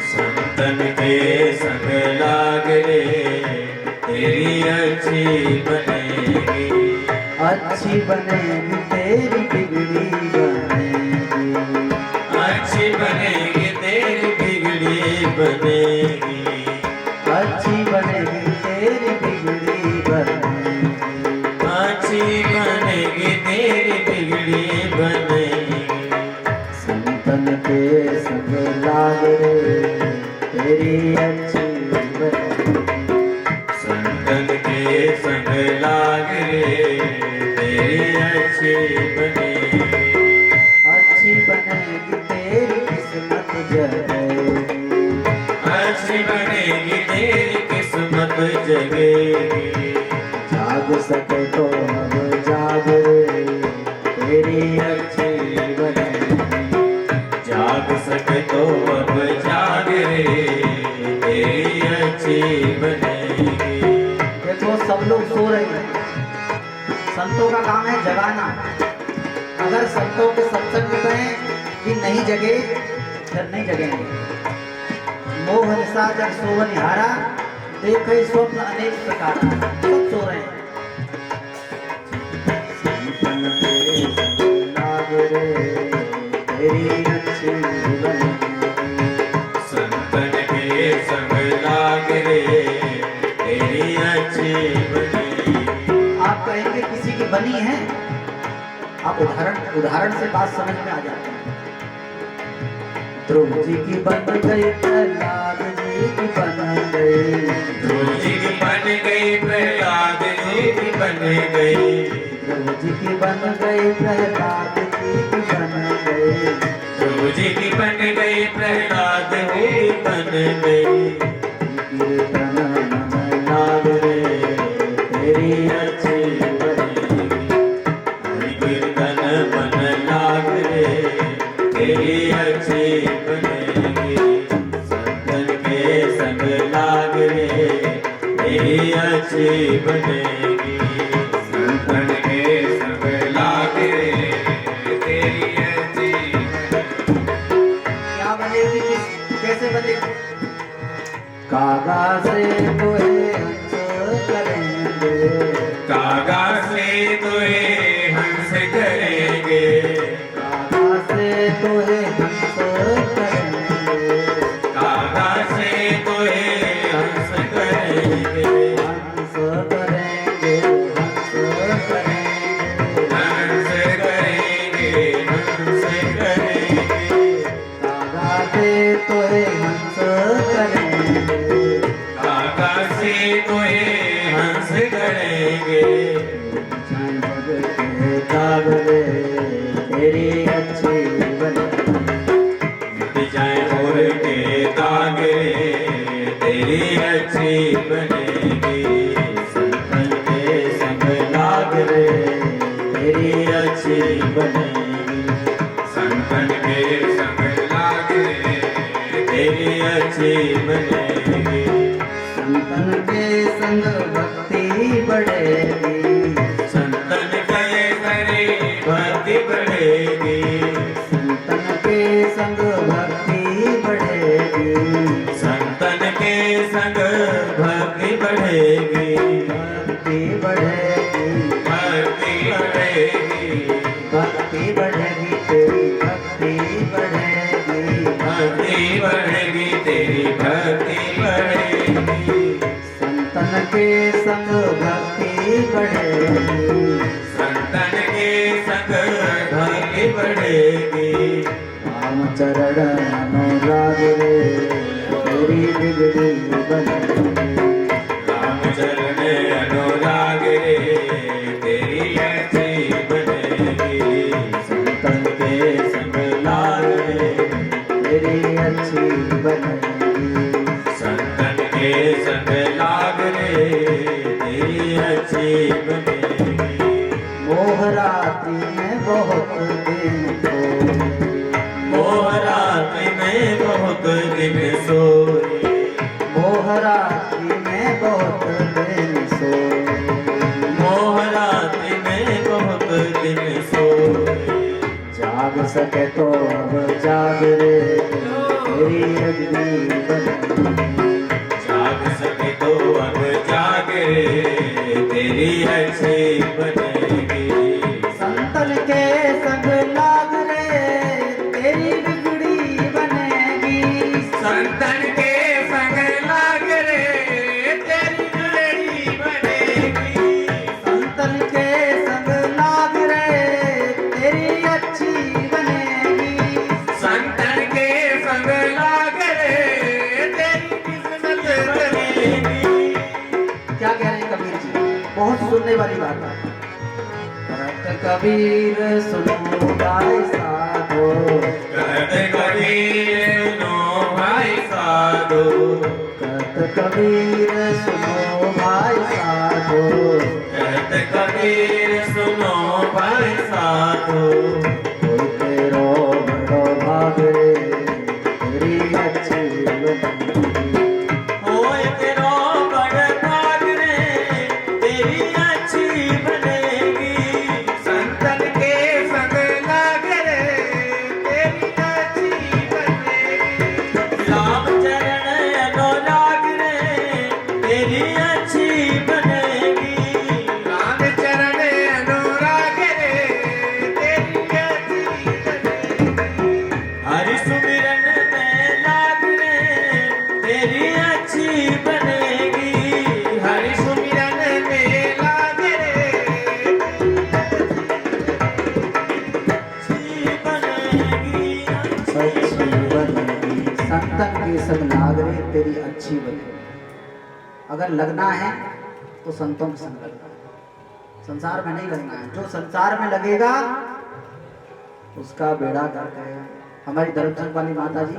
Speaker 2: संतन के संग लाग रे तेरी अच्छी बनेगी,
Speaker 1: अच्छी बनेगी तेरी बिगड़ी बनेगी,
Speaker 2: अच्छी बनेगी तेरी बिगड़ी बनेगी,
Speaker 1: अच्छी बनेगी तेरी बिगड़ी बनेगी,
Speaker 2: अच्छी बनेगी तेरी बिगड़ी बनेगी,
Speaker 1: संतन के संग लाग रे तेरी अच्छी बनेगी,
Speaker 2: संतन के संग लाग रे तेरी अच्छी बनेगी,
Speaker 1: अच्छी बनेगी तेरी किस्मत जगेगी,
Speaker 2: अच्छी बनेगी तेरी किस्मत जगेगी,
Speaker 1: जाग सके तो अब जाग रे तेरी अच्छी बनेगी,
Speaker 2: जाग सके तो अब जाग रे तेरी अच्छी बनेगी।
Speaker 1: देखो सब लोग सो रहे हैं, संतों का काम है जगाना। अगर संतों के सत्संग में कि नहीं जगे फिर नहीं जगेंगे। मोह निशा जग सोवनिहारा देखे स्वप्न अनेक प्रकार, सब सो रहे हैं। संतन के संग लाग रे तेरी अच्छी बनेगी,
Speaker 2: संतन के
Speaker 1: बनी है। आप उदाहरण से बात समझ में आ जाती है। ध्रुव जी की बन गई, प्रहलाद जी की बन गई,
Speaker 2: ध्रुव जी की बन गई, प्रहलाद जी की बन गई,
Speaker 1: ध्रुव जी की बन गई, प्रहलाद जी की बन गई,
Speaker 2: ध्रुव जी की बन गई, प्रहलाद जी की बन गई।
Speaker 1: कीर्तन मन लाग रे तेरी अच्छी बनेगी,
Speaker 2: हरि कीर्तन मन लाग रे तेरी अच्छी बनेगी, संतन के संग लाग रे तेरी अच्छी बनेगी, संतन के संग लाग रे तेरी अच्छी बनेगी।
Speaker 1: क्या बनेगी, कैसे बनेगी? कागा से तोहे हंस करेंगे,
Speaker 2: कागा से तोहे हंस करेंगे,
Speaker 1: कागा से तोहे हंस करेंगे,
Speaker 2: कागा से तोहे हंस करेंगे,
Speaker 1: हंस करेंगे, हंस करेंगे,
Speaker 2: हंस करेंगे, हंस करेंगे,
Speaker 1: कागा से तोहे हंस करेंगे,
Speaker 2: कागा से तोहे हंस करेंगे।
Speaker 1: जग के दाग रे तेरी अच्छी बनेगी,
Speaker 2: मिट जाए और के दाग रे तेरी अच्छी बनेगी,
Speaker 1: संतन के संग लाग रे तेरी अच्छी बनेगी,
Speaker 2: संतन के संग लाग रे तेरी अच्छी बनेगी,
Speaker 1: संतन के संग भक्ति बढ़ेगी,
Speaker 2: संतन के करे भक्ति बढ़ेगी,
Speaker 1: संतन के संग भक्ति बढ़ेगी,
Speaker 2: संतन के संग भक्ति बढ़ेगी,
Speaker 1: भक्ति बढ़ेगी,
Speaker 2: भक्ति बढ़ेगी,
Speaker 1: भक्ति बढ़ेगी, तेरी भक्ति बढ़ेगी,
Speaker 2: भक्ति बढ़ेगी, तेरी भक्ति बढ़ेगी,
Speaker 1: संतन के संग भक्ति बढ़ेगी,
Speaker 2: संतन के संग भक्ति बढ़ेगी,
Speaker 1: रामचरण अनुराग रे तेरी बिगड़ी बनेगी,
Speaker 2: रामचरण अनुराग रे तेरी अच्छी बनेगी,
Speaker 1: संतन के संग लाग रे तेरी अच्छी बनेगी,
Speaker 2: संतन के संग लाग रे तेरी अच्छी बनेगी।
Speaker 1: मोहरात्रि में बहुत दिन को,
Speaker 2: मोहरात्रि में बहुत दिन सोए,
Speaker 1: मोहरात्रि में बहुत दिन सो,
Speaker 2: मोहरात्रि में बहुत दिन सोए,
Speaker 1: जाग सके तो अब जाग रे तेरी अग्नि बनेगी,
Speaker 2: जाग सके तो अब जाग रे तेरी अच्छी बनेगी,
Speaker 1: संतन के संग लाग रे तेरी बिगड़ी बनेगी,
Speaker 2: संतन के संग लाग रे तेरी बिगड़ी बनेगी,
Speaker 1: संतन के संग लाग रे तेरी अच्छी बनेगी,
Speaker 2: संतन के संग लाग रे तेरी किस्मत बनेगी।
Speaker 1: क्या कह रहे हैं कबीर जी, बहुत सुनने वाली बात है। कहत कबीर सुनो भाई साधो,
Speaker 2: कहत कबीर नो भाई साधो,
Speaker 1: कहत कबीर सुनो भाई साधो,
Speaker 2: कहत कबीर सुनो भाई साधो,
Speaker 1: कोई तेरो बड़ो भाग रे तेरी अच्छी बनेगी,
Speaker 2: होए तेरो बड़ भाग रे तेरी अच्छी बनेगी, संतन के संग लाग रे तेरी अच्छी बनेगी, रामचरण अनुराग रे तेरी अच्छी बनेगी, रामचरण अनुराग रे तेरी अच्छी बनेगी, हरि सुमिरन में लाग रे तेरी अच्छी बनेगी, हरि सुमिरन में लाग रे
Speaker 1: सग नागरे तेरी अच्छी बनी। अगर लगना है तो संतों के संग लगना है, संसार में नहीं लगना है। जो संसार में लगेगा उसका बेड़ा गर्क है। हमारी धर्मसंघ वाली माता जी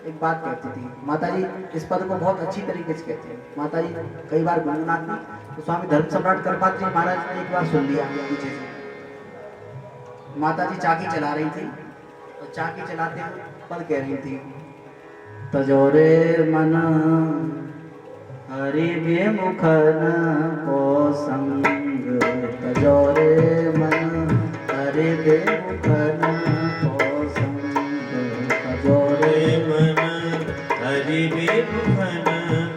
Speaker 1: एक बात कहती थी, माता जी इस पद को बहुत अच्छी तरीके से कहती है। माता जी कई बार गुनगुनाती थी, तो स्वामी धर्म सम्राट कृपाल जी महाराज ने एक बार सुन लिया पीछे से। माता जी चाकी चला रही थी और चाकी चलाते हुए पद कह रही थी, तजोरे मन हरि विमुखन को संग, तजोरे मन हरि विमुखन को संग, तजोरे
Speaker 2: मन हरि विमुखन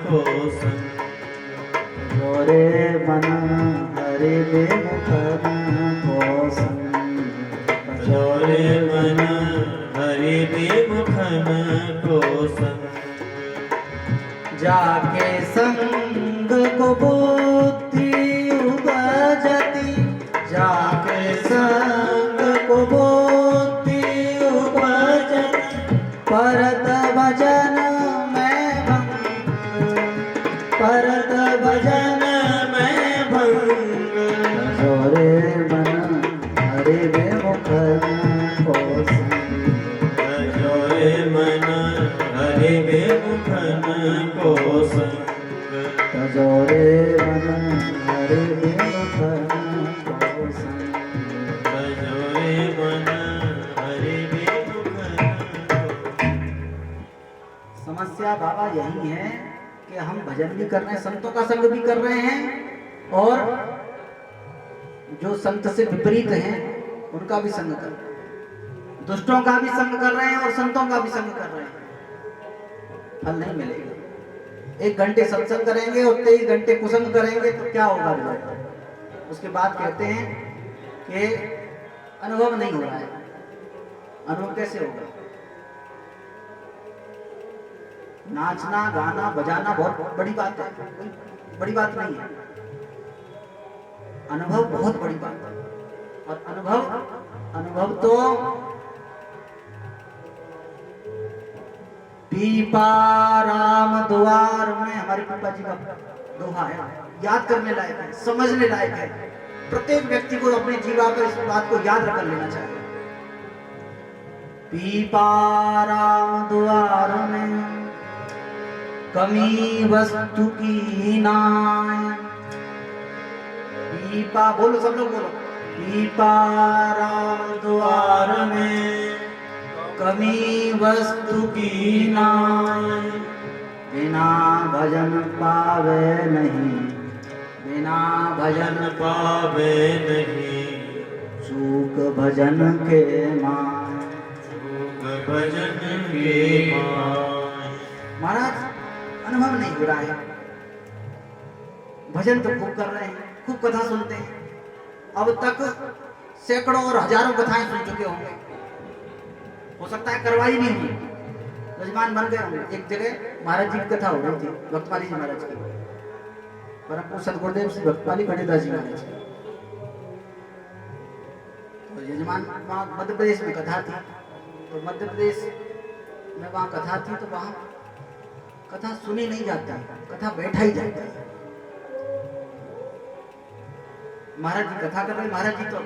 Speaker 2: को संग,
Speaker 1: तजोरे मन हरि विमुखन को संग,
Speaker 2: तजोरे मन हरि विमुखन को संग,
Speaker 1: जाके संग को बुद्धि उपजती, जाके संग को बुद्धि उपजती, परत भजन में भंग, परत भजन में भंग, तजोरे मन हरि विमुखन को संग,
Speaker 2: तजोरे मन हरि विमुखन को संग,
Speaker 1: तजोरे मन हरि विमुखन को संग।
Speaker 2: तजोरे मन हरि विमुखन को।
Speaker 1: समस्या बाबा यही है कि हम भजन भी कर रहे हैं, संतों का संग भी कर रहे हैं, और जो संत से विपरीत हैं उनका भी संग कर रहे हैं, दुष्टों का भी संग कर रहे हैं और संतों का भी संग कर रहे हैं। फल नहीं मिलेगा। 1 घंटे सत्संग करेंगे और 23 घंटे कुसंग करेंगे तो क्या होगा रिजल्ट? उसके बाद कहते हैं कि अनुभव नहीं हो रहा है। अनुभव कैसे होगा? नाचना गाना बजाना बहुत बड़ी बात है, कोई बड़ी बात नहीं है। अनुभव बहुत बड़ी बात है। और अनुभव तो पीपा राम द्वार में हमारे पीपा जी का दोहा है, याद करने लायक है, समझने लायक है। प्रत्येक व्यक्ति को अपने जीवा पर इस बात को याद रख लेना चाहिए। पीपा राम द्वार में कमी वस्तु की नाय, पीपा बोलो, सब लोग बोलो, पीपा राम द्वार में कमी वस्तु की नाय, बिना भजन पावे नहीं, बिना भजन
Speaker 2: पावे नहीं,
Speaker 1: चूक भजन के माय,
Speaker 2: चूक भजन के माय।
Speaker 1: महाराज अनुभव नहीं हो रहा है। भजन तो खूब कर रहे हैं, खूब कथा सुनते हैं, अब तक सैकड़ों और हजारों कथाएं सुन चुके होंगे, हो सकता है करवाई नहीं हुई, यजमान बन गए होंगे। एक जगह महाराज जी की कथा हो रही थी, भक्तपाली जी महाराज की, परम सदगुरुदेव श्री भक्तपाली गणेशदास जी महाराज की। तो यजमान वहाँ मध्य प्रदेश में कथा थी, तो मध्य प्रदेश में वहाँ कथा थी, तो वहाँ कथा सुनी नहीं जाती, कथा बैठा ही जाता है। महाराज जी कथा कर रहे, महाराज जी तो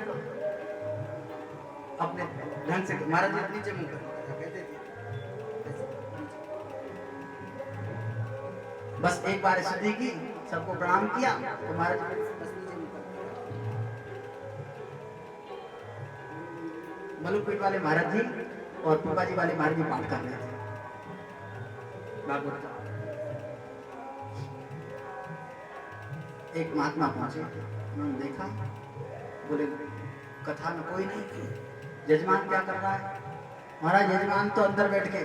Speaker 1: अपने ढंग से, महाराज जी नीचे मुंह कर कहते थे, बस एक बार स्तुति की, सबको प्रणाम किया, तो महाराज जी बस नीचे मुंह कर। मलुकपीठ वाले महाराज जी और पीपा जी वाले महाराज जी पाठ कर रहे थे भागवत का। एक महात्मा पहुंचे, उन्होंने देखा, बोले कथा में कोई नहीं, यजमान क्या कर रहा है? महाराज यजमान तो अंदर बैठ के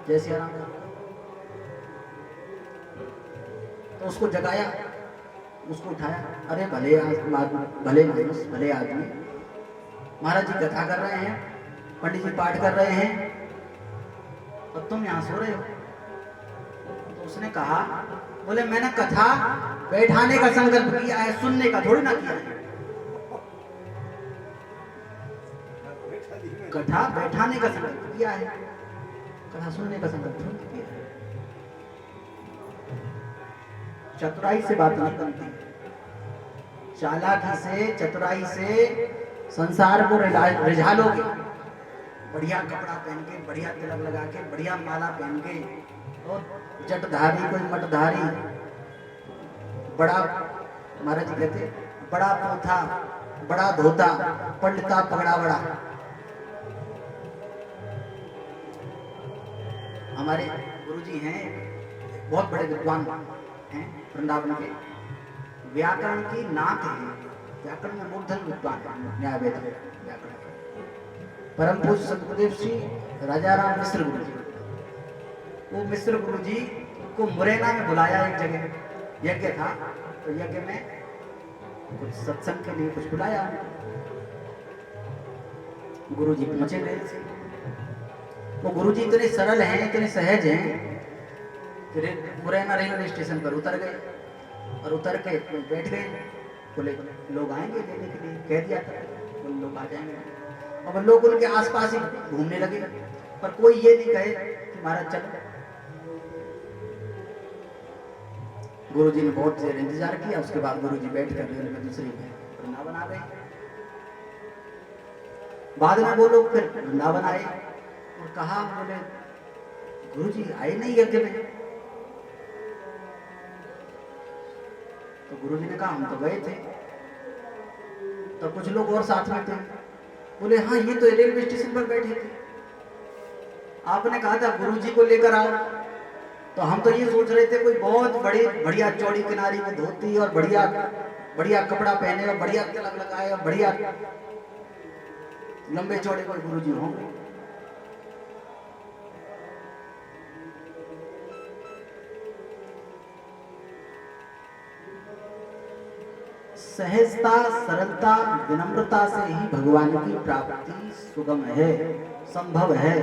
Speaker 1: जैसे आराम कर, तो उसको जगाया, उसको उठाया, अरे भले भले मानुस, भले आदमी, महाराज जी कथा कर रहे हैं, पंडित जी पाठ कर रहे हैं और तुम यहां सो रहे हो। तो उसने कहा, बोले मैंने कथा बैठाने का संकल्प किया है, सुनने का थोड़ी ना किया है। कथा बैठाने का संकल्प किया है, कथा सुनने का संकल्प नहीं किया है। चतुराई से बात नहीं बनती, चालाकी से चतुराई से संसार को रिझा लोगे। बढ़िया कपड़ा पहन के, बढ़िया तिलक लगा के, बढ़िया माला पहन के, और जटधारी कोई मटधारी, बड़ा महाराज जी कहते बड़ा पोथा, बड़ा धोता, पंडिता पगड़ा बड़ा। हमारे गुरुजी हैं, बहुत बड़े विद्वान हैं वृंदावन के, व्याकरण की नाक है, व्याकरण में मूर्धन विद्वान, न्याय वेद व्याकरण। परम पूज्य सतगुरुदेव श्री राजाराम मिश्र गुरु जी, वो मिश्र गुरु जी को मुरैना में बुलाया, एक जगह यज्ञ था, तो यज्ञ में कुछ सत्संग के लिए कुछ बुलाया। गुरु जी पहुंचे रेल से, वो गुरु जी इतने सरल हैं, इतने सहज हैं, मुरैना रेलवे स्टेशन पर उतर गए, और उतर के बैठ गए। बोले लोग आएंगे लेने के लिए, कह दिया था बोले लोग आ जाएंगे। और लोग उनके आसपास ही घूमने लगे, पर कोई ये नहीं कहे कि महाराज चलो। गुरुजी ने बहुत देर इंतजार किया, उसके बाद गुरुजी बैठ कर रेल में दूसरी वृंदावन आ गए। बाद में वो लोग फिर वृंदावन आए और कहा, बोले गुरुजी आए नहीं यज्ञ में। तो गुरुजी ने कहा हम तो गए थे, तो कुछ लोग और साथ में थे। बोले हाँ ये तो रेलवे स्टेशन पर बैठे थे, आपने कहा था गुरुजी को लेकर आओ, तो हम तो ये सोच रहे थे कोई बहुत बड़ी बढ़िया चौड़ी किनारी में धोती और बढ़िया बढ़िया कपड़ा पहने और बढ़िया तिलक लगाए और बढ़िया लंबे चौड़े कोई गुरुजी होंगे। सहजता, सरलता, विनम्रता से ही भगवान की प्राप्ति सुगम है, संभव है,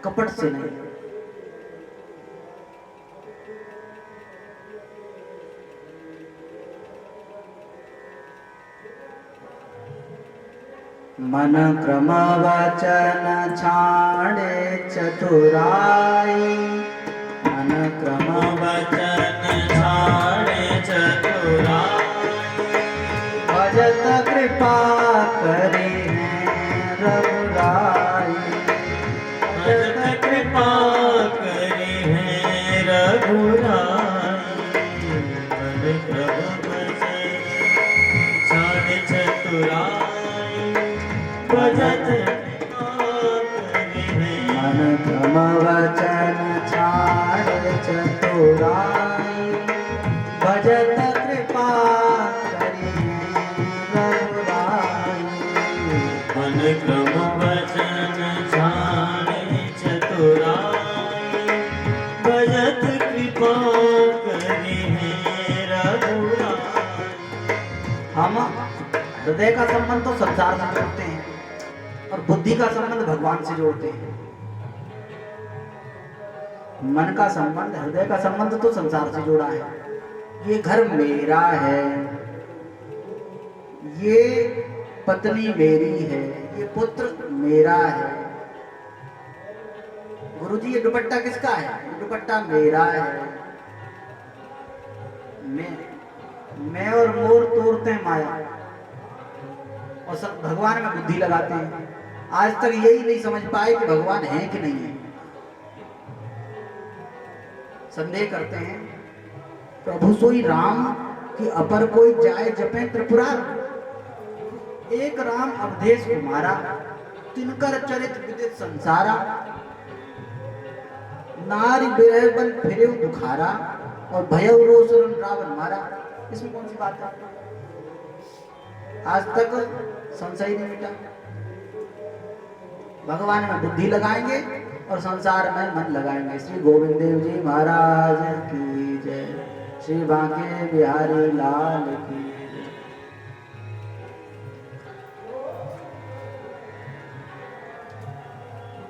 Speaker 1: कपट से नहीं। मन क्रम वचन छाड़े चतुराई, मन क्रम
Speaker 2: वचन छाड़े चतुराई,
Speaker 1: भजत कृपा करे हैं रघुराई,
Speaker 2: भजत कृपा करे हैं रघुराई। मन क्रम वचन छाड़े चतुराई, भजत कृपा करे हैं।
Speaker 1: मन क्रम वचन छाड़े चतुराई, भजत कृपा करे हैं रघुराई।
Speaker 2: मन क्रम वचन छाड़े चतुराई, भजत कृपा करे हैं रघुराई।
Speaker 1: हम हृदय का संबंध तो संसार से जोड़ते हैं और बुद्धि का संबंध भगवान से जोड़ते हैं। मन का संबंध, हृदय का संबंध तो संसार से जुड़ा है। ये घर मेरा है, ये पत्नी मेरी है, ये पुत्र मेरा है। गुरुजी ये दुपट्टा किसका है? ये दुपट्टा मेरा है। मैं और मोर तोड़ते हैं माया और सब भगवान में बुद्धि लगाते हैं। आज तक यही नहीं समझ पाए कि भगवान है कि नहीं है, संदेह करते हैं। प्रभु सोई राम कि अपर कोई जाए जपे त्रिपुरार, एक राम अवधेश कुमारा, तिनकर चरित विदित संसारा। नारी बिरह बन फिरे दुखारा, और भयउ रोसुरन रावण मारा। इसमें कौन सी बात है? आज तक संशय नहीं मिटा। भगवान में बुद्धि लगाएंगे और संसार में मन लगाएंगे। श्री गोविंद देव जी महाराज की जय, श्री बांके बिहारी लाल की जय।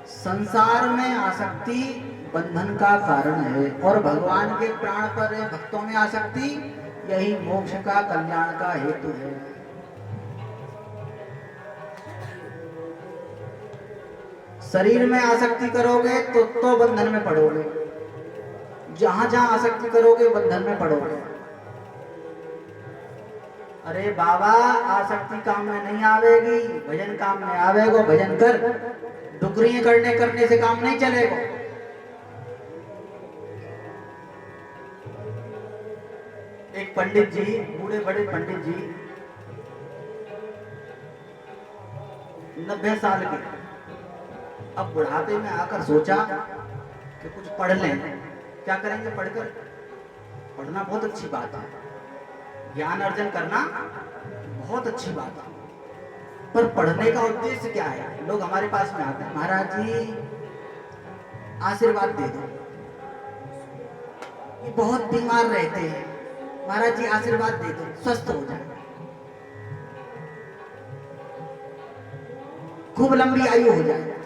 Speaker 1: संसार में आसक्ति बंधन का कारण है और भगवान के प्राण पर भक्तों में आसक्ति यही मोक्ष का, कल्याण का हेतु है। शरीर में आसक्ति करोगे तो बंधन में पड़ोगे, जहां जहां आसक्ति करोगे बंधन में पड़ोगे। अरे बाबा आसक्ति काम में नहीं आवेगी, भजन काम में आवेगो। भजन कर, डुकरियां करने से काम नहीं चलेगा। एक पंडित जी, बूढ़े बड़े पंडित जी 90 साल के, अब बुढ़ापे में आकर सोचा कि कुछ पढ़ लें। क्या करेंगे पढ़कर? पढ़ना बहुत अच्छी बात है, ज्ञान अर्जन करना बहुत अच्छी बात है, पर पढ़ने का उद्देश्य क्या है? लोग हमारे पास में आते हैं, महाराज जी आशीर्वाद दे दो, ये बहुत बीमार रहते हैं, महाराज जी आशीर्वाद दे दो स्वस्थ हो जाए, खूब लंबी आयु हो जाए।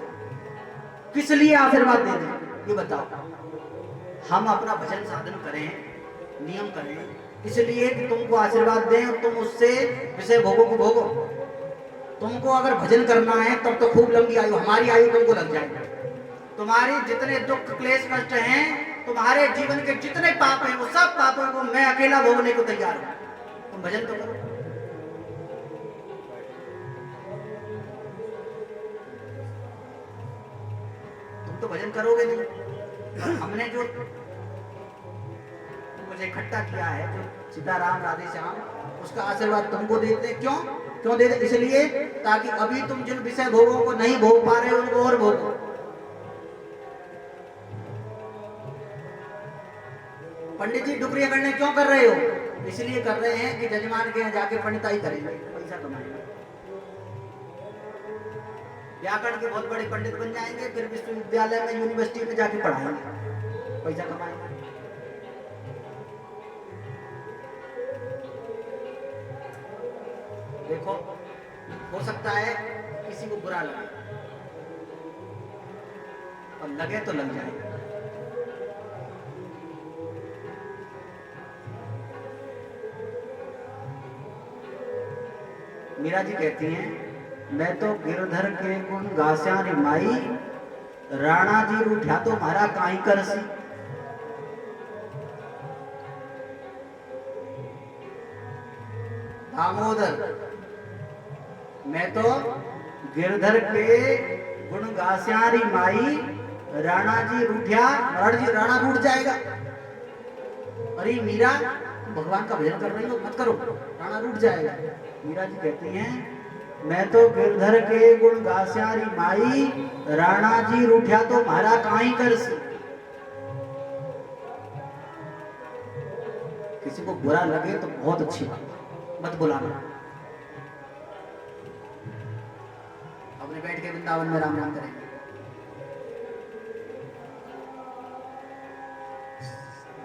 Speaker 1: किस लिए आशीर्वाद दे दें ये बताओ? हम अपना भजन साधन करें, नियम करें, इसलिए कि तुमको आशीर्वाद दें और तुम उससे विषय भोगों को भोगो। तुमको अगर भजन करना है तब तो खूब लंबी आयु, हमारी आयु तुमको लग जाएगी। तुम्हारी जितने दुख क्लेश कष्ट हैं, तुम्हारे जीवन के जितने पाप हैं, वो सब पापों को मैं अकेला भोगने को तैयार हूं। तुम भजन तो करो। तुम तो भजन करोगे नहीं। हमने जो मुझे इकट्ठा किया है, जो सीताराम राधे श्याम, उसका आशीर्वाद तुमको देते। क्यों देते? इसलिए ताकि अभी तुम जिन विषय भोगों को नहीं भोग पा रहे हो उनको और भोगो। पंडित जी डुकरियां करने क्यों कर रहे हो? इसलिए कर रहे हैं कि जजमान के यहाँ जाके पंडिताई करेंगे, पैसा कमाएंगे, व्याकरण के बहुत बड़े पंडित बन जाएंगे, फिर विश्वविद्यालय में यूनिवर्सिटी में जाके पढ़ाएंगे, पैसा कमाएंगे। देखो हो सकता है किसी को बुरा लगे, और लगे तो लग जाए। मीरा जी कहती हैं, मैं तो गिरधर के गुण गास्यारी माई, राणा जी रूठा तो मारा काई करसी। दामोदर, मैं तो गिरधर के गुण गास्यारी माई, राणा जी रूठा, राणा रूठ जाएगा। अरे मीरा तुम भगवान का भजन कर रही हो, मत करो, राणा रूठ जाएगा। मीरा जी कहती हैं, मैं तो गिरधर के गुण गास्यारी माई, राणा जी रूठा तो मारा काई करसी। किसी को बुरा लगे तो बहुत अच्छी बात, मत बुलाना। अपने बैठ के वृंदावन में राम नाम करेंगे।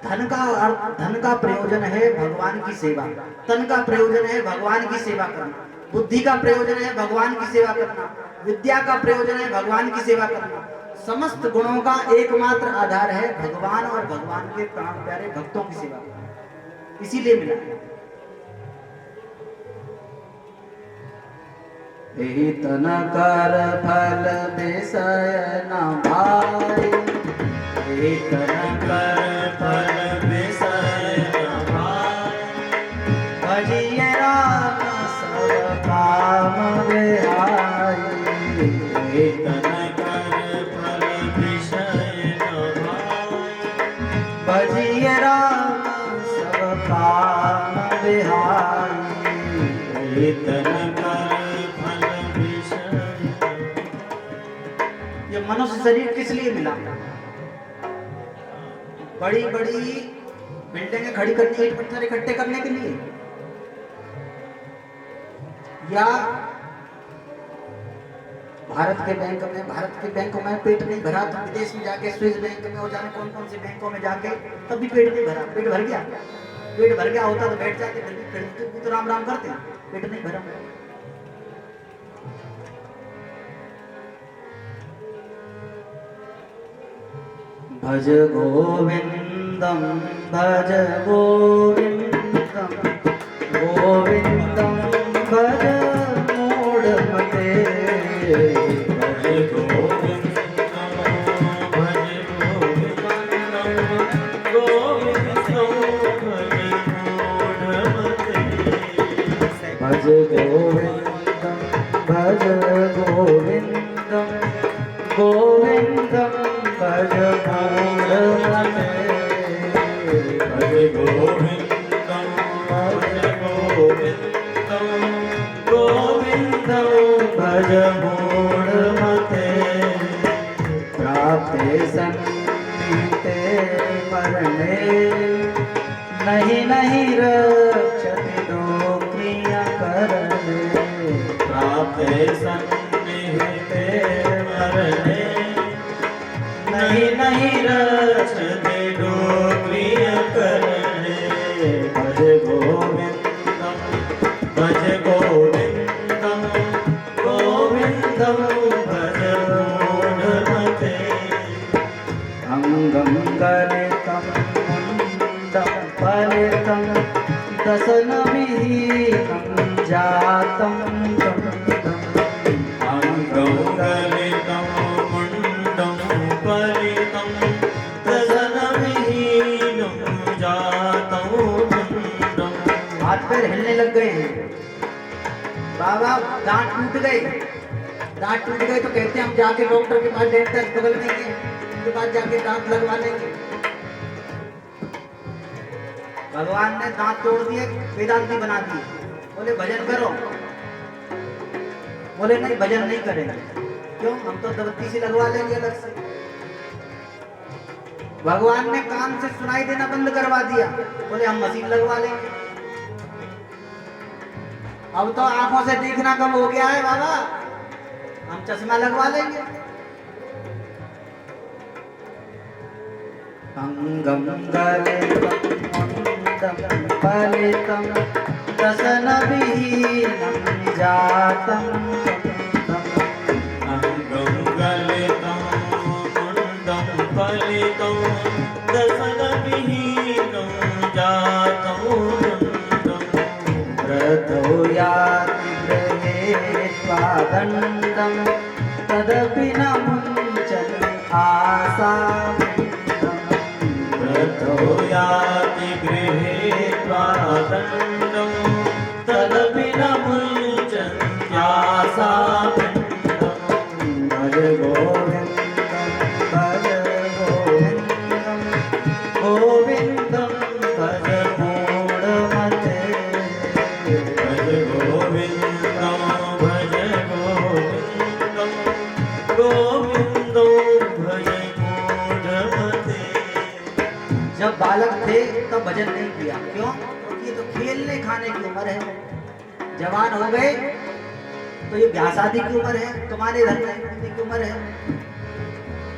Speaker 1: धन का प्रयोजन है भगवान की सेवा, तन का प्रयोजन है भगवान की सेवा करना, बुद्धि का प्रयोजन है भगवान की सेवा करना, विद्या का प्रयोजन है भगवान की सेवा करना। समस्त गुणों का एकमात्र आधार है भगवान और भगवान के प्राण प्यारे भक्तों की सेवा करना, इसीलिए मिला। यही तन कर फल विषय न भाई, यही तन कर फल विषय न भाई, भजिए राम सब काम विहाई। यही तन कर फल विषय न भाई, भजिए राम सब काम विहाई। यही तन मनुष्य शरीर किस लिए मिला? बड़ी बड़ी बिल्डिंगें खड़ी करनी, ईंट पत्थर इकट्ठे करने के लिए, या भारत के बैंक में पेट नहीं भरा तो विदेश में जाके स्विस बैंक में और जाने कौन कौन से बैंकों में जाके तब भी पेट नहीं भरा। पेट भर गया, पेट भर गया होता तो बैठ जाते, फिर भी तो राम राम करते, पेट नहीं भरा। भज गोविंदम भज गोविंदम, गोविंदम भज मूढ़मते। भज गोविंदम गोविंदम भज मूढ़मते
Speaker 2: भज गोविंदम भज गोविंदम गोविंदम
Speaker 1: भज मूढ़मते प्राप्ते सन्निहिते मरणे नहीं नहीं रक्षति दुःखिया करणे
Speaker 2: प्राप्ते सन्निहिते मरणे नहीं नहीं रक्षते डोक्रिय करणे भज गोविंदम भज गोविंदम गोविंदम भज मूढ़मते
Speaker 1: अंगं गलितं मुण्डं फलितं दशनविहीनं जातं
Speaker 2: अंगं गलितं मुण्डं फलितं दशनविहीनं जातं मुण्डम्।
Speaker 1: हाथ पैर हिलने लग गए हैं। बाबा दांत टूट गए, दांत टूट गए तो कहते हैं हम जाके डॉक्टर के पास, डेंटिस्ट बगल में ही है, उनके पास जाके दांत लगवा लेंगे। भगवान ने दांत तोड़ दिए, वेदांती बना दिए, बोले भजन करो। बोले नहीं भजन नहीं करेंगे। क्यों? हम तो दबत्ती से लगवा लेंगे अलग से। भगवान ने कान से सुनाई देना बंद करवा दिया, बोले हम मशीन लगवा लेंगे। अब तो आंखों से देखना कम हो गया है बाबा, हम चश्मा लगवा लेंगे। अंगं गलितं फलितं दशनविहीनं जातं
Speaker 2: अंगं गलितं मुण्डं फलितं दशनविहीनं जातं मुण्डम्।
Speaker 1: रथो याति गृहे स्वादण्डं तदपि न मुञ्चति आशावृत्तम्।
Speaker 2: रथो याति गृहे स्वादण्डं तदपि न मुञ्चत्याशावृत्तम्।
Speaker 1: भज गोविन्दं भज गोविन्दं गोविन्दं भज मूढ़मते
Speaker 2: भज गोविंदम भज गोविंदम गोविंदम भज मूढ़मते।
Speaker 1: जब बालक थे तब भजन नहीं किया। क्यों? क्योंकि ये तो खेलने खाने की उम्र है। जवान हो गए तो ये ब्याह शादी की उम्र है, तुम्हारे घर में की उम्र है।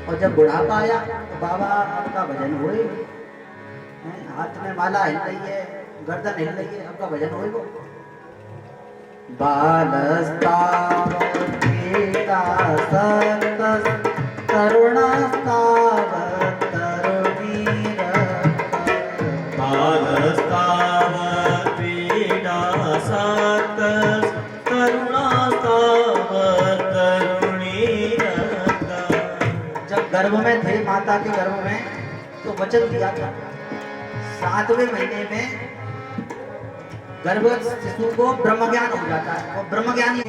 Speaker 1: और जब बुढ़ापा आया तो बाबा आपका भजन होए, हाथ में माला हिल रही है, गर्दन हिल रही है, आपका भजन होएगा। बालस्तावतीरासक्तः तरुणस्तावत् तरुणीरः।
Speaker 2: बालस्तावत् क्रीडासक्तः तरुणास्तावत् तरुणीरः।
Speaker 1: जब गर्भ में थे, माता के गर्भ में, तो वचन दिया था 7वें महीने में गर्भ शिशु को ब्रह्म ज्ञान हो जाता है, वो ब्रह्म ज्ञानी